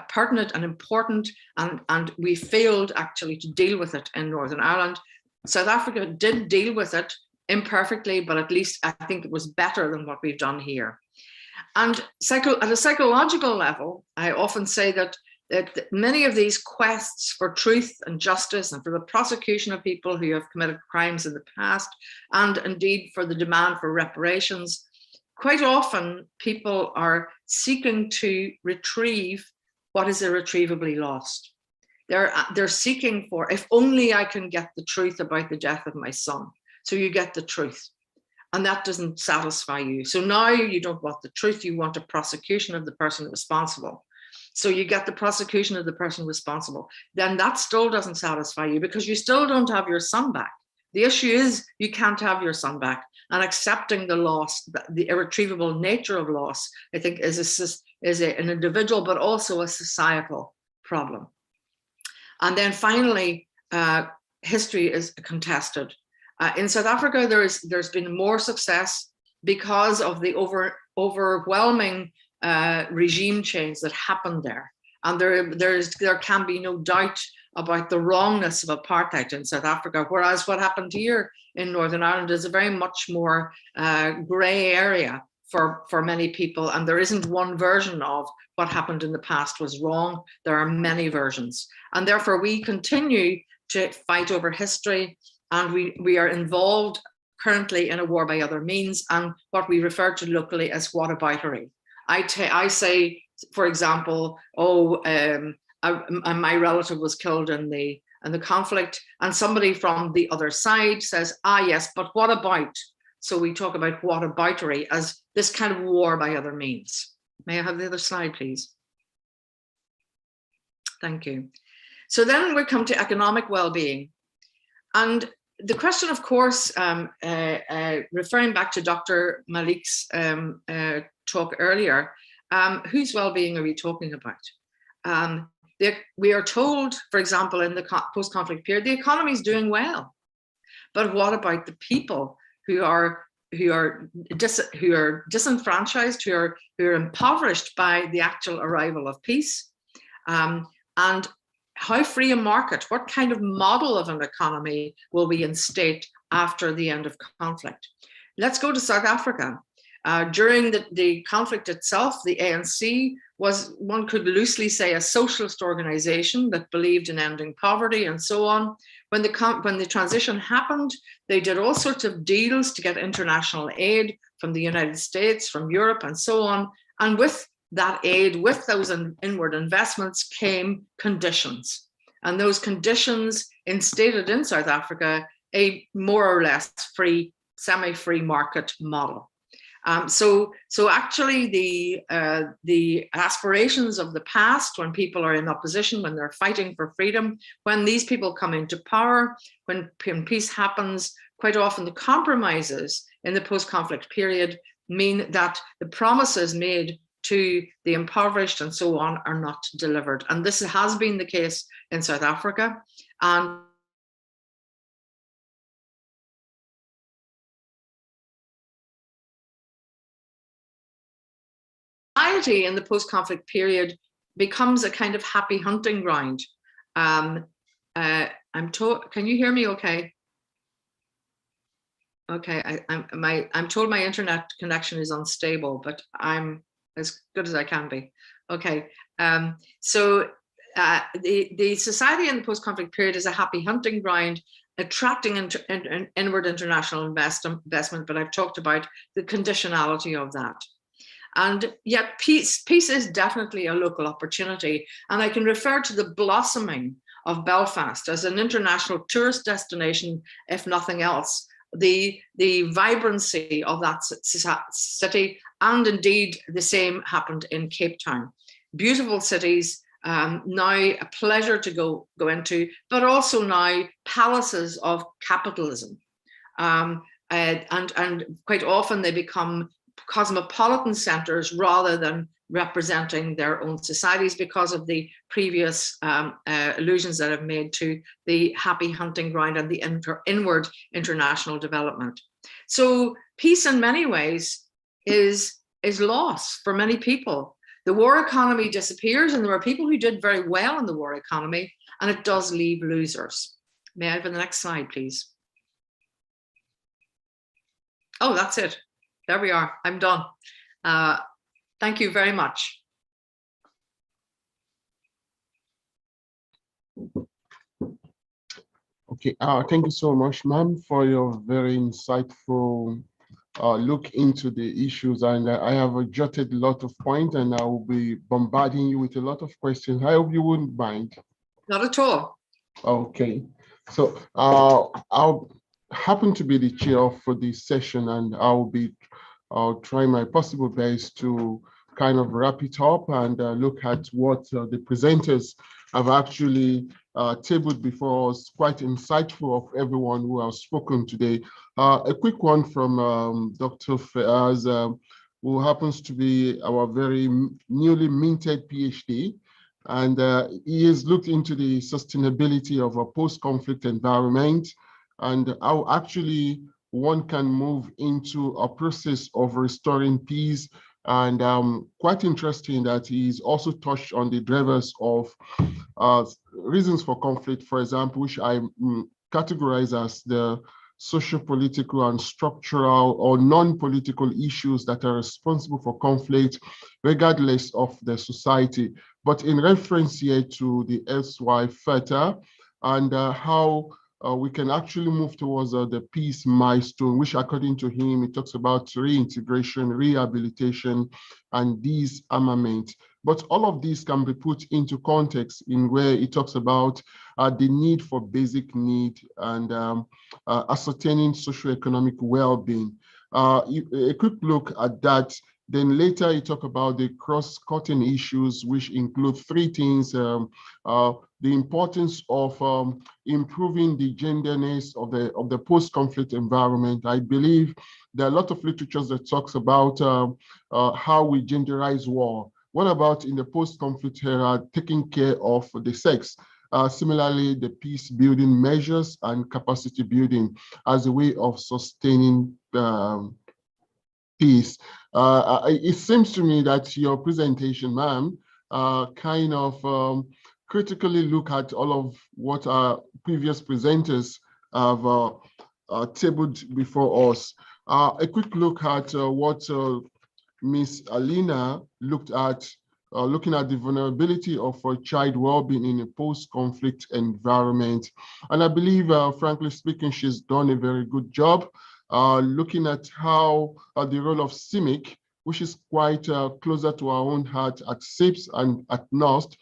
pertinent and important, and we failed actually to deal with it in Northern Ireland. South Africa did deal with it imperfectly, but at least I think it was better than what we've done here. And at a psychological level, I often say that many of these quests for truth and justice and for the prosecution of people who have committed crimes in the past, and indeed for the demand for reparations, quite often people are seeking to retrieve what is irretrievably lost. They're seeking for, if only I can get the truth about the death of my son. So you get the truth, and that doesn't satisfy you. So now you don't want the truth, you want a prosecution of the person responsible. So you get the prosecution of the person responsible. Then that still doesn't satisfy you because you still don't have your son back. The issue is you can't have your son back, and accepting the loss, the irretrievable nature of loss, I think is an individual, but also a societal problem. And then finally, history is contested. In South Africa, there's been more success because of the overwhelming regime change that happened there. And there can be no doubt about the wrongness of apartheid in South Africa, whereas what happened here in Northern Ireland is a very much more grey area for many people, and there isn't one version of what happened in the past was wrong. There are many versions, and therefore we continue to fight over history, and we are involved currently in a war by other means, and what we refer to locally as whataboutery. I say, for example, my relative was killed in the conflict, and somebody from the other side says, yes, but what about? So we talk about whataboutery as this kind of war by other means. May I have the other slide, please? Thank you. So then we come to economic well-being. And the question, of course, referring back to Dr. Malik's talk earlier, whose well-being are we talking about? We are told, for example, in the post-conflict period, the economy is doing well. But what about the people who are disenfranchised, who are impoverished by the actual arrival of peace? And how free a market, what kind of model of an economy will we instate after the end of conflict? Let's go to South Africa. During the conflict itself, the ANC was, one could loosely say, a socialist organization that believed in ending poverty and so on. When the transition happened, they did all sorts of deals to get international aid from the United States, from Europe, and so on. And with that aid, with those inward investments, came conditions. And those conditions instated in South Africa a more or less free, semi-free market model. So actually the aspirations of the past, when people are in opposition, when they're fighting for freedom, when these people come into power, when peace happens, quite often the compromises in the post-conflict period mean that the promises made to the impoverished and so on are not delivered. And this has been the case in South Africa. And society in the post-conflict period becomes a kind of happy hunting ground. I'm told, can you hear me okay? Okay, I'm told my internet connection is unstable, but I'm as good as I can be. Okay, so the society in the post-conflict period is a happy hunting ground, attracting inward international investment, but I've talked about the conditionality of that. And yet peace is definitely a local opportunity. And I can refer to the blossoming of Belfast as an international tourist destination, if nothing else. The vibrancy of that city, and indeed the same happened in Cape Town. Beautiful cities, now a pleasure to go into, but also now palaces of capitalism. And quite often they become cosmopolitan centers rather than representing their own societies because of the previous allusions that I've made to the happy hunting ground and the inward international development. So peace in many ways is lost for many people. The war economy disappears, and there are people who did very well in the war economy, and it does leave losers. May I have the next slide, please? Oh, that's it. There we are. I'm done. Thank you very much. Okay, thank you so much, ma'am, for your very insightful look into the issues. And I have jotted a lot of points, and I will be bombarding you with a lot of questions. I hope you wouldn't mind. Not at all. Okay, so I'll happen to be the chair for this session, and I'll try my possible best to kind of wrap it up and look at what the presenters have actually tabled before us. Quite insightful of everyone who has spoken today. A quick one from Dr. Feaz, who happens to be our very newly minted PhD. And he has looked into the sustainability of a post-conflict environment and how actually one can move into a process of restoring peace. And quite interesting that he's also touched on the drivers of reasons for conflict, for example, which I categorize as the socio-political and structural or non-political issues that are responsible for conflict, regardless of the society. But in reference here to the SY FETA and how we can actually move towards the peace milestone, which according to him, it talks about reintegration, rehabilitation, and disarmament. But all of these can be put into context in where it talks about the need for basic need and ascertaining socio-economic well-being. A quick look at that. Then later you talk about the cross-cutting issues, which include three things: the importance of improving the genderness of the post-conflict environment. I believe there are a lot of literatures that talks about how we genderize war. What about in the post-conflict era, taking care of the sex? Similarly, the peace building measures and capacity building as a way of sustaining peace. It seems to me that your presentation, ma'am, kind of critically look at all of what our previous presenters have tabled before us. A quick look at what Ms. Elena looked at, looking at the vulnerability of child well-being in a post-conflict environment. And I believe, frankly speaking, she's done a very good job looking at how the role of CIMIC which is quite closer to our own heart at SIPS and at NOST,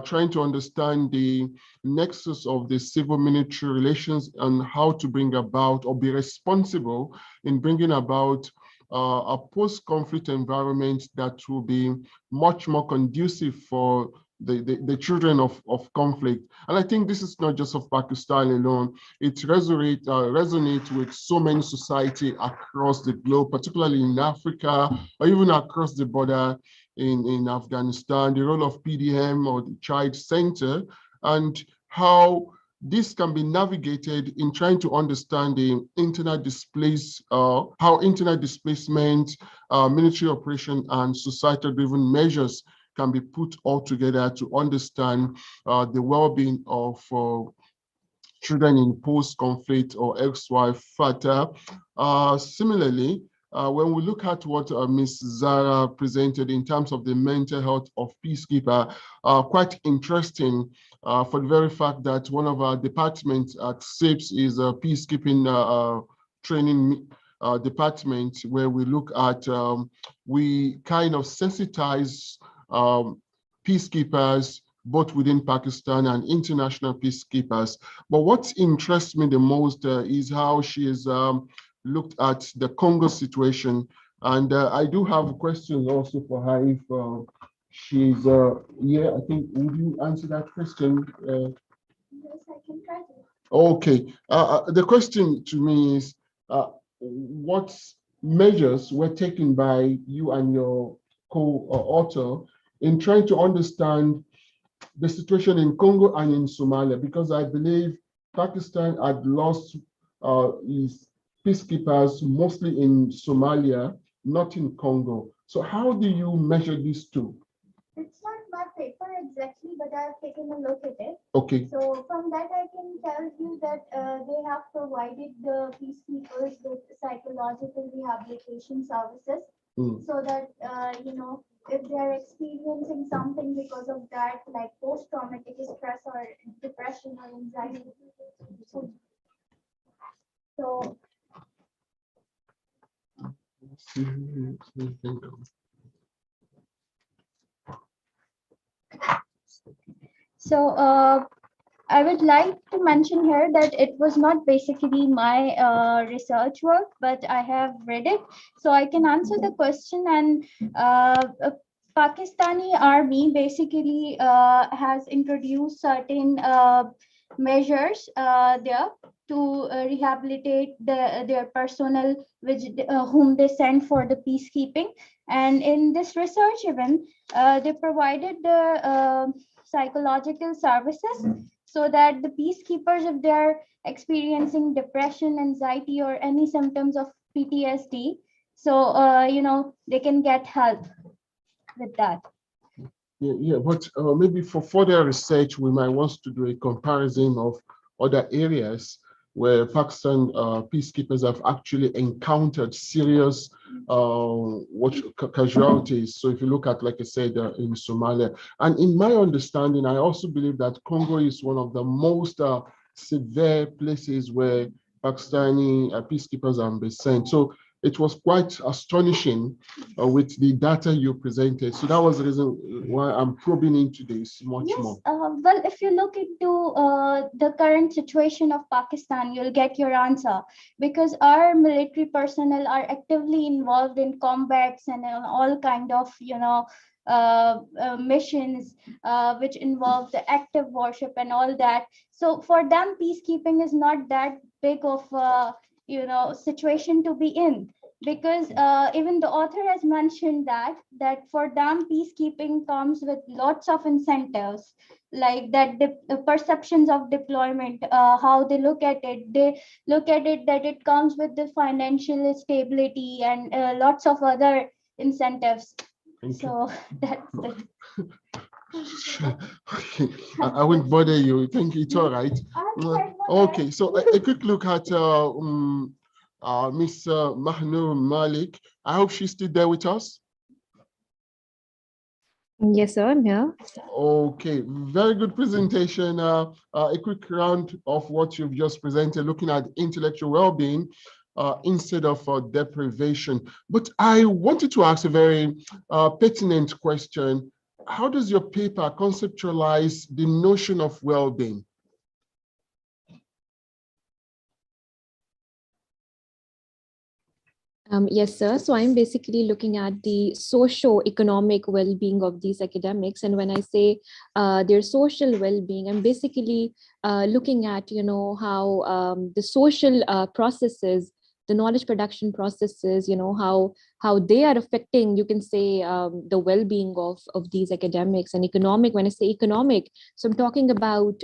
trying to understand the nexus of the civil-military relations and how to bring about or be responsible in bringing about a post-conflict environment that will be much more conducive for the children of conflict. And I think this is not just of Pakistan alone. It resonates with so many society across the globe, particularly in Africa, or even across the border in Afghanistan, the role of PDM or the Child Center, and how this can be navigated in trying to understand the internal displaced, how internal displacement, military operation, and societal-driven measures can be put all together to understand the well-being of children in post-conflict or ex-wife FATA. Similarly, when we look at what Ms. Zara presented in terms of the mental health of peacekeeper, quite interesting for the very fact that one of our departments at SIPS is a peacekeeping training department, where we look at, we kind of sensitize peacekeepers, both within Pakistan and international peacekeepers. But what interests me the most is how she has looked at the Congo situation. And I do have questions also for her if she's yeah, I think, would you answer that question? Yes, I can try to. Okay, the question to me is, what measures were taken by you and your co-author in trying to understand the situation in Congo and in Somalia? Because I believe Pakistan had lost its peacekeepers mostly in Somalia, not in Congo. So how do you measure these two? It's not my paper exactly, but I've taken a look at it. Okay. So from that, I can tell you that they have provided the peacekeepers with psychological rehabilitation services, so that, you know, if they're experiencing something because of that, like post-traumatic stress or depression or anxiety. So I would like to mention here that it was not basically my research work, but I have read it, so I can answer the question. And Pakistani army basically has introduced certain measures there to rehabilitate their personnel, which whom they send for the peacekeeping. And in this research even, they provided the psychological services, so that the peacekeepers, if they're experiencing depression, anxiety, or any symptoms of PTSD, so you know, they can get help with that. Yeah, but maybe for further research, we might want to do a comparison of other areas where Pakistan peacekeepers have actually encountered serious casualties. So if you look at, like I said, in Somalia, and in my understanding, I also believe that Congo is one of the most severe places where Pakistani peacekeepers have been sent. So it was quite astonishing with the data you presented. So that was the reason why I'm probing into this much more. Well, if you look into the current situation of Pakistan, you'll get your answer, because our military personnel are actively involved in combats and all kind of, you know, missions which involve the active worship and all that. So for them, peacekeeping is not that big of a, you know, situation to be in, because even the author has mentioned that for them, peacekeeping comes with lots of incentives, like that the perceptions of deployment, how they look at it. They look at it that it comes with the financial stability and lots of other incentives. So that's it. Okay. I won't bother you. Thank you. It's all right. Okay, so a quick look at Miss Mahnur Malik. I hope she's still there with us. Yes, sir, I'm here. Okay, very good presentation. A quick round of what you've just presented, looking at intellectual well-being. instead of deprivation. But I wanted to ask a very pertinent question. How does your paper conceptualize the notion of well-being? Yes, sir. So I'm basically looking at the socio-economic well-being of these academics. And when I say their social well-being, I'm basically looking at, how the social processes, the knowledge production processes, how they are affecting, you can say, the well-being of these academics. And economic, when I say economic, so I'm talking about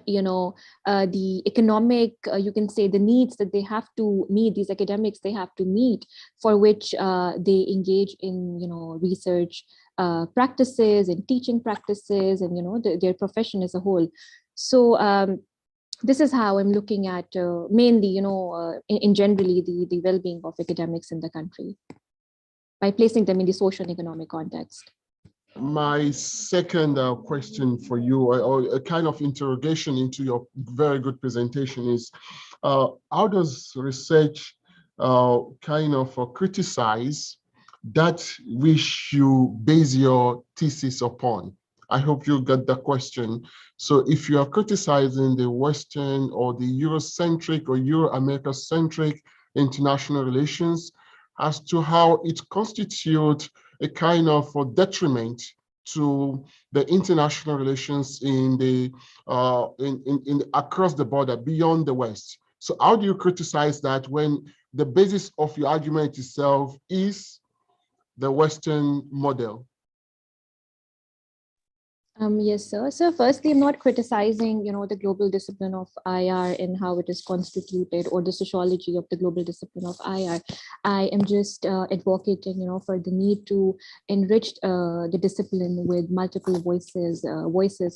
the economic, you can say, the needs that they have to meet, these academics they have to meet, for which they engage in research practices and teaching practices, and their profession as a whole. So this is how I'm looking at mainly in generally the well-being of academics in the country, by placing them in the social and economic context. My second question for you, or a kind of interrogation into your very good presentation, is how does research kind of criticize that which you base your thesis upon? I hope you get the question. So if you are criticizing the Western or the Eurocentric or Euro-America-centric international relations as to how it constitutes a kind of detriment to the international relations in the across the border beyond the West. So how do you criticize that when the basis of your argument itself is the Western model? Yes, sir. So firstly, I'm not criticizing, the global discipline of IR and how it is constituted, or the sociology of the global discipline of IR. I am just advocating, for the need to enrich the discipline with multiple voices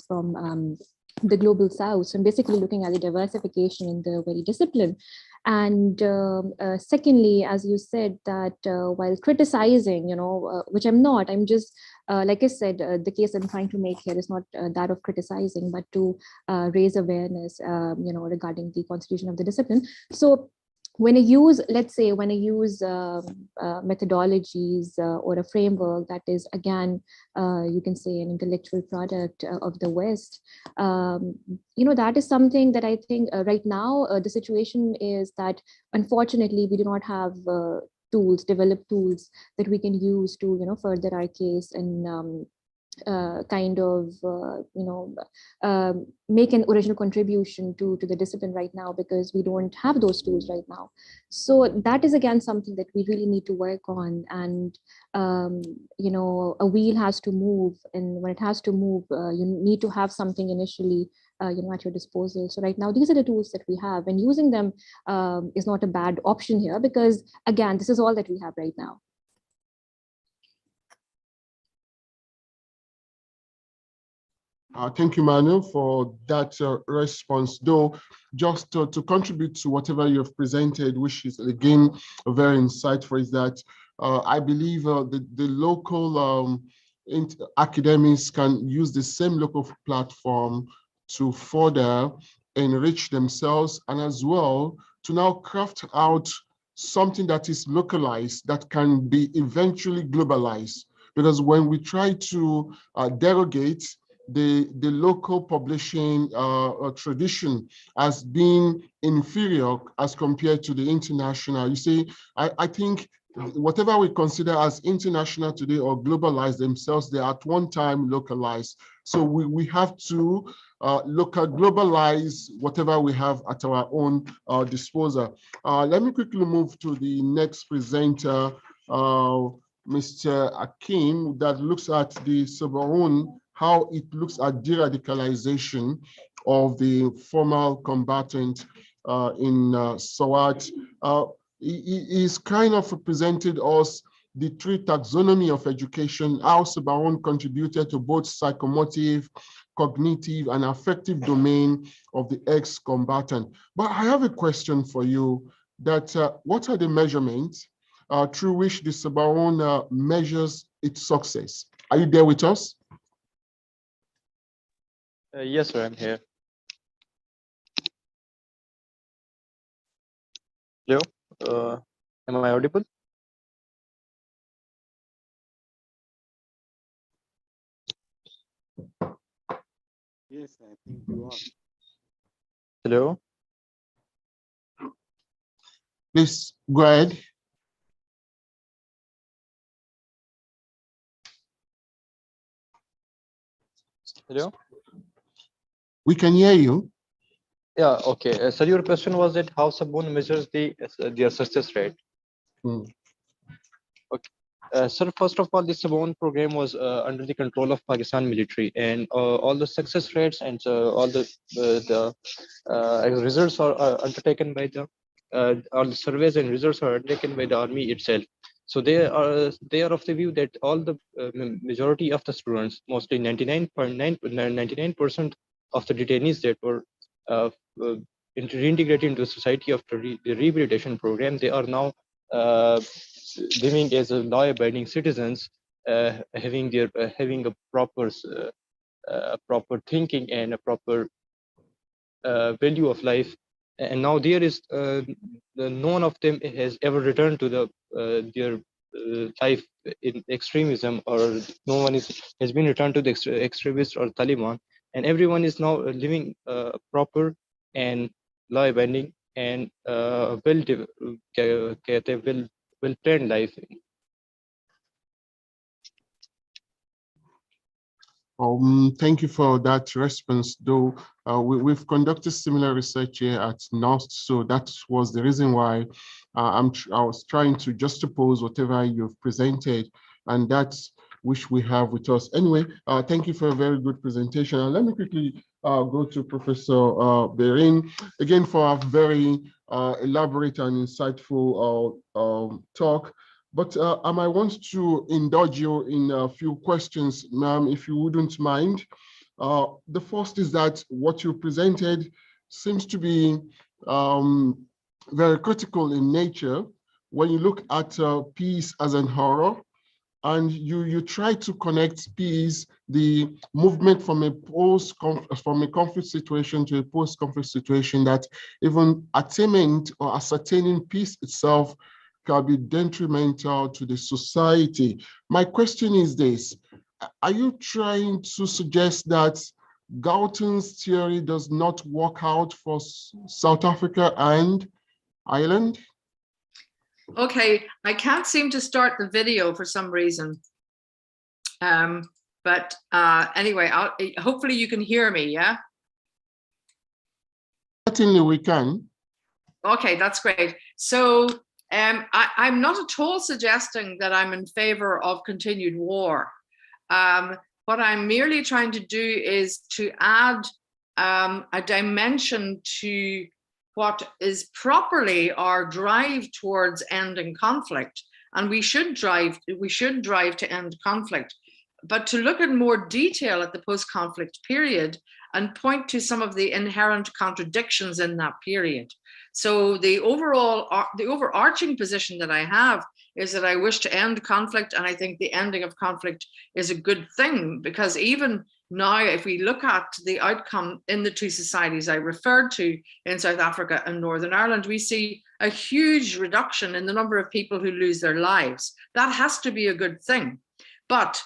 from the global South. So I'm basically looking at the diversification in the very discipline. And secondly, as you said, that while criticizing, which I'm not, I'm just, like I said, the case I'm trying to make here is not that of criticizing, but to raise awareness, regarding the constitution of the discipline. So when I use, let's say, methodologies or a framework that is, again, you can say an intellectual product of the West, that is something that I think right now the situation is that, unfortunately, we do not have developed tools that we can use to, further our case and make an original contribution to the discipline right now, because we don't have those tools right now. So that is, again, something that we really need to work on. And a wheel has to move, and when it has to move, you need to have something initially at your disposal. So right now, these are the tools that we have, and using them is not a bad option here, because, again, this is all that we have right now. Thank you, Manu, for that response. Though, just to contribute to whatever you have presented, which is, again, very insightful, is that I believe the local academics can use the same local platform to further enrich themselves, and as well to now craft out something that is localized that can be eventually globalized. Because when we try to derogate the local publishing tradition as being inferior as compared to the international, you see, I think whatever we consider as international today or globalized themselves, they are at one time localized. So we have to globalize whatever we have at our own disposal. Let me quickly move to the next presenter, Mr. Akim, that looks at the Sabaun, how it looks at de-radicalization of the formal combatant in Sawat. He's kind of presented us the three taxonomy of education, how Sabaun contributed to both psychomotive, cognitive, and affective domain of the ex-combatant. But I have a question for you, that what are the measurements through which the Sabaun measures its success? Are you there with us? Yes, sir, I'm here. Hello, am I audible? Yes, I think you are. Hello. Please go ahead. Hello. We can hear you. Yeah. Okay. So your question was that how someone measures their success rate. Hmm. So first of all, this Sabon program was under the control of Pakistan military, and all the success rates and all the results are undertaken by all the surveys and results are undertaken by the army itself. So they are of the view that all the majority of the students, mostly 99% of the detainees that were reintegrated into society after the rehabilitation program, they are now living as a law-abiding citizens, having a proper proper thinking and a proper value of life. And now there is none of them has ever returned to their life in extremism, or no one has been returned to the extremists or Taliban, and everyone is now living proper and law-abiding and well planned life. Thank you for that response, though we've conducted similar research here at NOST, so that was the reason why I was trying to juxtapose whatever you've presented, and that's which we have with us. Anyway, thank you for a very good presentation. And let me quickly go to Professor Berin, again, for a very elaborate and insightful talk. But I might want to indulge you in a few questions, ma'am, if you wouldn't mind. The first is that what you presented seems to be very critical in nature when you look at peace as an horror, and you try to connect peace, the movement from a conflict situation to a post-conflict situation, that even attainment or ascertaining peace itself can be detrimental to the society. My question is this: are you trying to suggest that Galton's theory does not work out for South Africa and Ireland? Okay, I can't seem to start the video for some reason. But anyway, hopefully you can hear me, yeah? Certainly we can. Okay, that's great. So I'm not at all suggesting that I'm in favor of continued war. What I'm merely trying to do is to add a dimension to what is properly our drive towards ending conflict. And we should drive to end conflict, but to look in more detail at the post-conflict period and point to some of the inherent contradictions in that period. So the overarching position that I have is that I wish to end conflict, and I think the ending of conflict is a good thing, because even now, if we look at the outcome in the two societies I referred to in South Africa and Northern Ireland, we see a huge reduction in the number of people who lose their lives. That has to be a good thing, but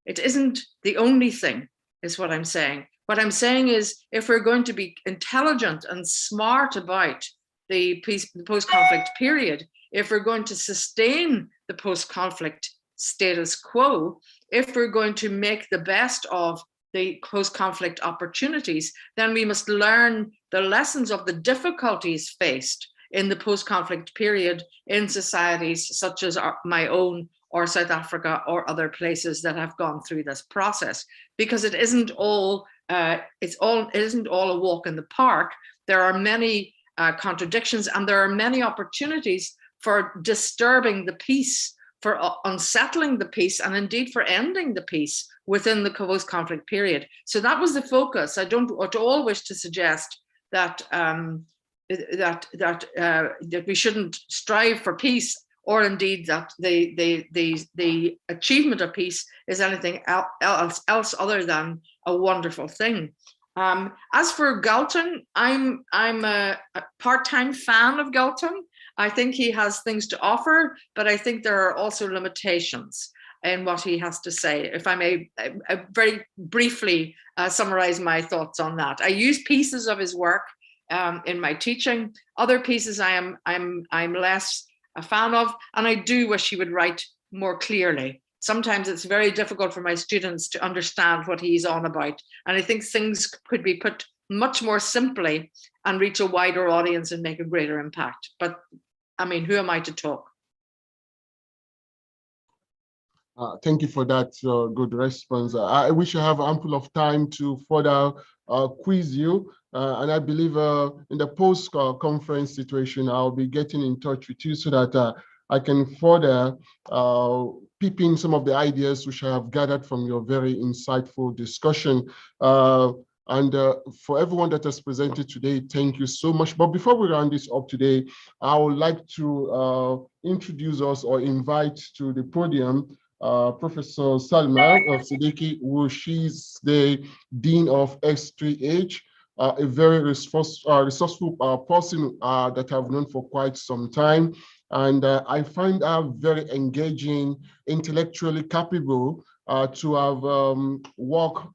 it isn't the only thing, is what I'm saying. What I'm saying is, if we're going to be intelligent and smart about the post-conflict period, if we're going to sustain the post-conflict status quo, if we're going to make the best of the post-conflict opportunities, then we must learn the lessons of the difficulties faced in the post-conflict period in societies such as my own, or South Africa, or other places that have gone through this process. Because it isn't all a walk in the park. There are many contradictions, and there are many opportunities for disturbing the peace, for unsettling the peace, and indeed for ending the peace within the post-conflict period. So that was the focus. I don't at all wish to suggest that that we shouldn't strive for peace, or indeed that the achievement of peace is anything else other than a wonderful thing. As for Galton, I'm a part-time fan of Galton. I think he has things to offer, but I think there are also limitations in what he has to say. If I may very briefly summarize my thoughts on that. I use pieces of his work in my teaching. Other pieces I'm less a fan of, and I do wish he would write more clearly. Sometimes it's very difficult for my students to understand what he's on about. And I think things could be put much more simply and reach a wider audience and make a greater impact. But I mean, who am I to talk? Thank you for that good response. I wish I have ample of time to further quiz you. And I believe in the post-conference situation, I'll be getting in touch with you so that I can further peep in some of the ideas which I have gathered from your very insightful discussion. And for everyone that has presented today, thank you so much. But before we round this up today, I would like to introduce us or invite to the podium Professor Salma Siddiqui, who she's the Dean of S3H, a very resourceful person that I've known for quite some time. And I find her very engaging, intellectually capable to have worked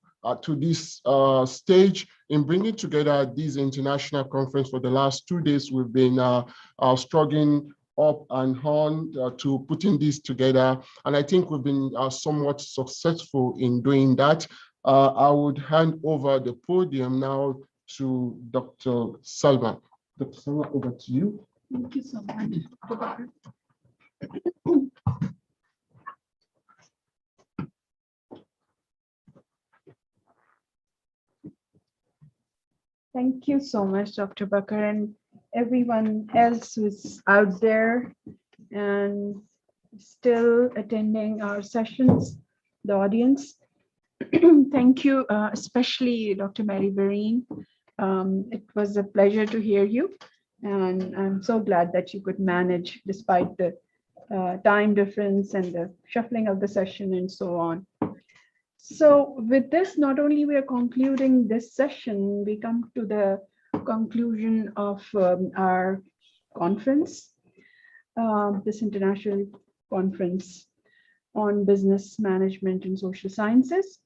to this stage in bringing together this international conference. For the last 2 days, we've been struggling up and on to putting this together. And I think we've been somewhat successful in doing that. I would hand over the podium now to Dr. Salma. Dr. Salma, over to you. Thank you so much. Thank you so much, Dr. Bakar, and everyone else who's out there and still attending our sessions, the audience. Thank you, especially Dr. Mary Vereen. It was a pleasure to hear you, and I'm so glad that you could manage despite the time difference and the shuffling of the session and so on. So with this, not only we are concluding this session, we come to the conclusion of our conference, this international conference on business management and social sciences.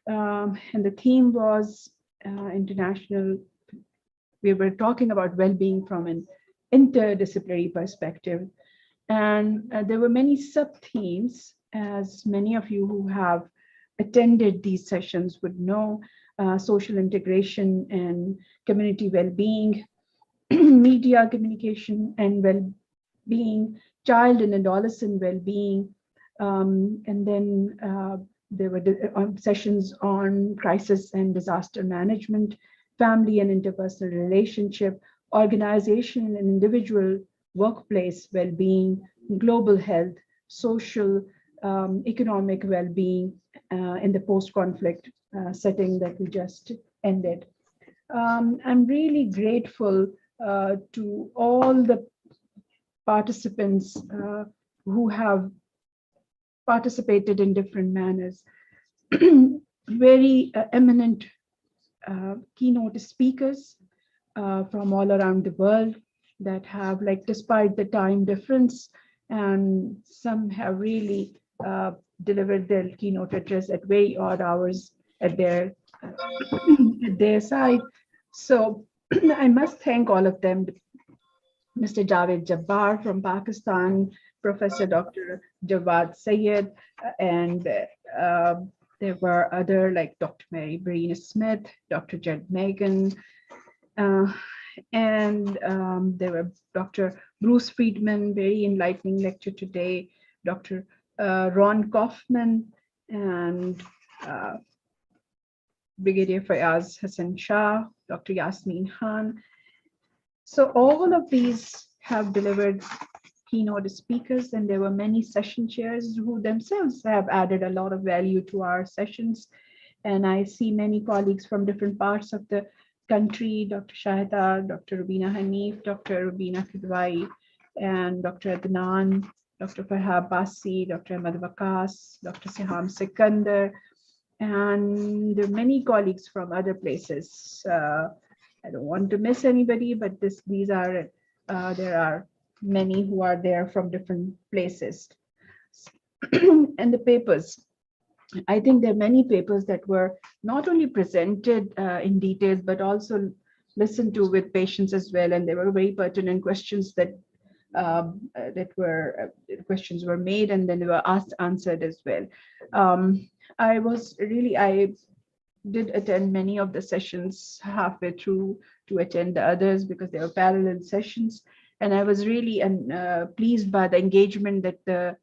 And the theme was international. We were talking about well-being from an interdisciplinary perspective. And there were many sub-themes, as many of you who have attended these sessions would know, social integration and community well-being, media communication and well-being, child and adolescent well-being, and then there were sessions on crisis and disaster management, family and interpersonal relationship, organization and individual workplace well-being, global health, social, economic well-being in the post-conflict setting that we just ended. I'm really grateful to all the participants who have participated in different manners. Very eminent keynote speakers from all around the world that have, like, despite the time difference, and some have really delivered their keynote address at very odd hours at their side. So I must thank all of them. Mr. Javed Jabbar from Pakistan, Professor Dr. Jawad Sayed, and there were other, like Dr. Mary Breen Smith, Dr. Jed Megan, and there were Dr. Bruce Friedman, very enlightening lecture today, Dr. Ron Kaufman, and Brigadier Fayaz Hassan Shah, Dr. Yasmin Khan. So all of these have delivered keynote speakers, and there were many session chairs who themselves have added a lot of value to our sessions. And I see many colleagues from different parts of the country, Dr. Shahida, Dr. Rubina Hanif, Dr. Rubina Kidwai, and Dr. Adnan, Dr. Farhab Basi, Dr. Ahmad Waqas, Dr. Siham Sikandar, and many colleagues from other places. I don't want to miss anybody, but there are many who are there from different places. And the papers, I think there are many papers that were not only presented in details, but also listened to with patience as well. And there were very pertinent questions that questions were made, and then they were answered as well. I did attend many of the sessions halfway through to attend the others because they were parallel sessions. And I was really pleased by the engagement that the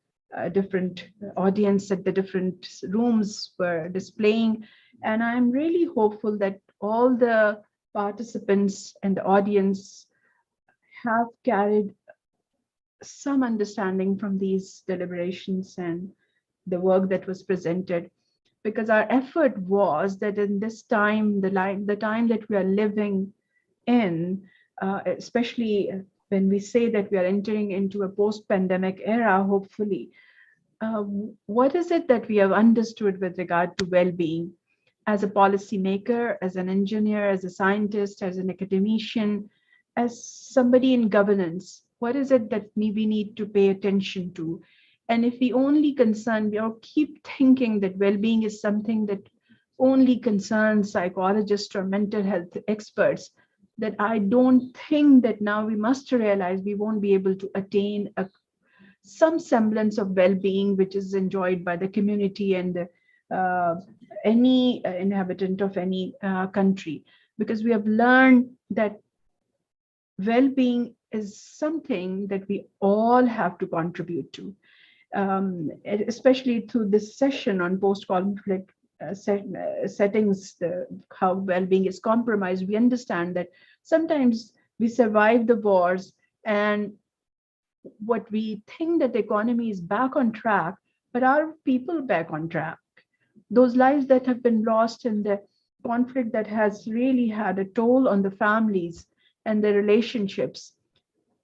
different audience at the different rooms were displaying. And I'm really hopeful that all the participants and the audience have carried some understanding from these deliberations and the work that was presented, because our effort was that in this time, the time that we are living in, especially when we say that we are entering into a post-pandemic era, hopefully, what is it that we have understood with regard to well-being as a policymaker, as an engineer, as a scientist, as an academician, as somebody in governance? What is it that we need to pay attention to? And if we only keep thinking that well-being is something that only concerns psychologists or mental health experts, that I don't think that now we must realize we won't be able to attain some semblance of well-being which is enjoyed by the community and any inhabitant of any country, because we have learned that well-being is something that we all have to contribute to, especially through this session on post-conflict settings, how well-being is compromised. We understand that sometimes we survive the wars and what we think that the economy is back on track, but are people back on track? Those lives that have been lost in the conflict that has really had a toll on the families and the relationships,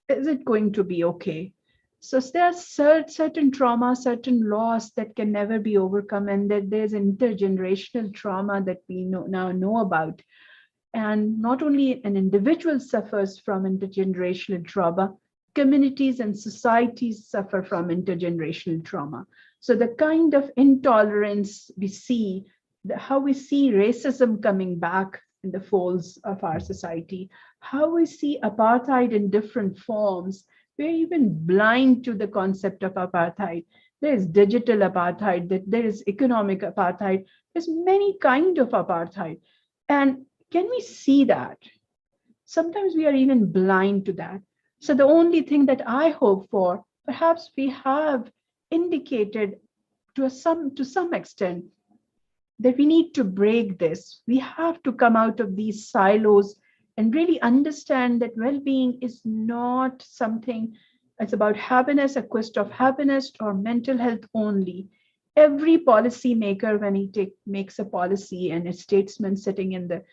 is it going to be okay? So there's certain trauma, certain loss that can never be overcome, and that there's intergenerational trauma that we now know about. And not only an individual suffers from intergenerational trauma, communities and societies suffer from intergenerational trauma. So the kind of intolerance we see, how we see racism coming back in the folds of our society, how we see apartheid in different forms. We're even blind to the concept of apartheid. There is digital apartheid, there is economic apartheid, there's many kinds of apartheid. And can we see that? Sometimes we are even blind to that. So the only thing that I hope for, perhaps we have indicated to some extent that we need to break this. We have to come out of these silos and really understand that well-being is not something that's about happiness, a quest of happiness or mental health only. Every policymaker, when he makes a policy, and a statesman sitting in the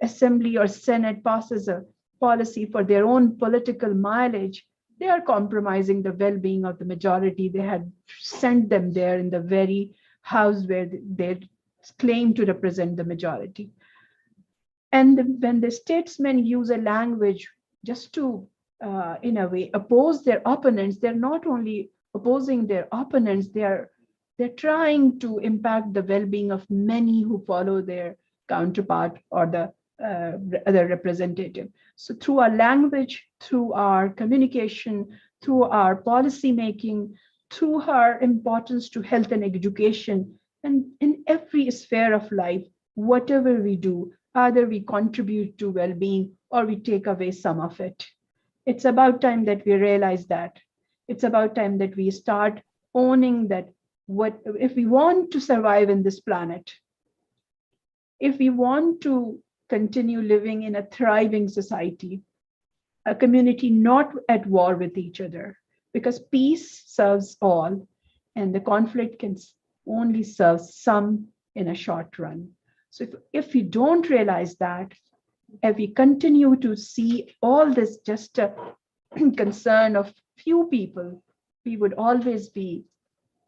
assembly or senate passes a policy for their own political mileage, they are compromising the well-being of the majority. They had sent them there in the very house where they claim to represent the majority. And when the statesmen use a language just to, in a way, oppose their opponents, they're not only opposing their opponents, they're trying to impact the well-being of many who follow their counterpart or the other representative. So through our language, through our communication, through our policy making, through our importance to health and education, and in every sphere of life, whatever we do, either we contribute to well-being or we take away some of it. It's about time that we realize that. It's about time that we start owning that if we want to survive in this planet, if we want to continue living in a thriving society, a community not at war with each other, because peace serves all and the conflict can only serve some in a short run. So if we don't realize that, if we continue to see all this just a concern of few people, we would always be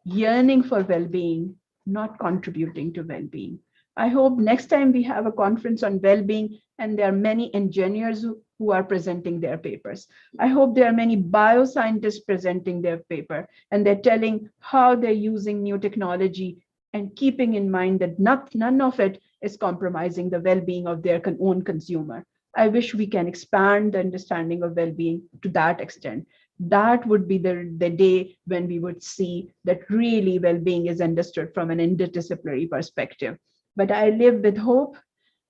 yearning for well-being, not contributing to well-being. I hope next time we have a conference on well-being and there are many engineers who are presenting their papers. I hope there are many bioscientists presenting their paper and they're telling how they're using new technology and keeping in mind that none of it is compromising the well-being of their own consumer. I wish we can expand the understanding of well-being to that extent. That would be the day when we would see that really well-being is understood from an interdisciplinary perspective. But I live with hope.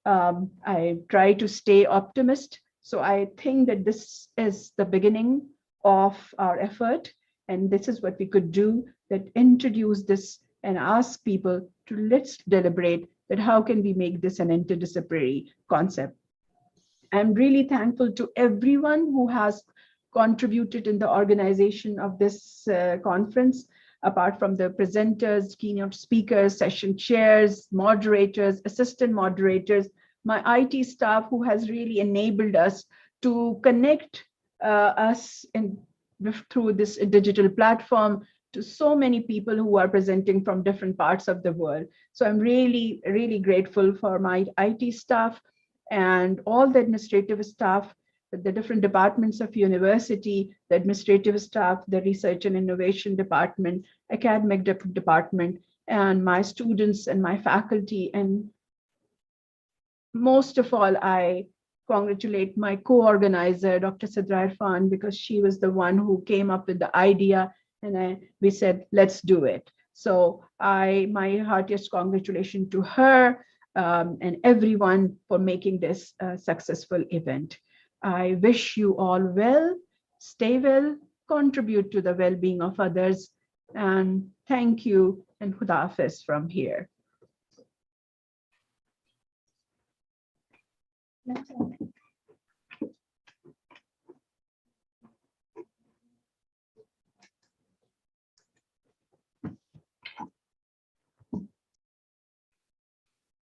I try to stay optimist. So I think that this is the beginning of our effort. And this is what we could do, that introduce this and ask people to let's deliberate that how can we make this an interdisciplinary concept. I'm really thankful to everyone who has contributed in the organization of this conference, apart from the presenters, keynote speakers, session chairs, moderators, assistant moderators, my IT staff who has really enabled us to connect us through this digital platform to so many people who are presenting from different parts of the world. So I'm really, really grateful for my IT staff and all the administrative staff, the different departments of university, the administrative staff, the research and innovation department, academic department, and my students and my faculty. And most of all, I congratulate my co-organizer, Dr. Sidra Irfan, because she was the one who came up with the idea and we said, let's do it. So my heartiest congratulations to her and everyone for making this a successful event. I wish you all well, stay well, contribute to the well-being of others, and thank you and Khuda Hafiz from here.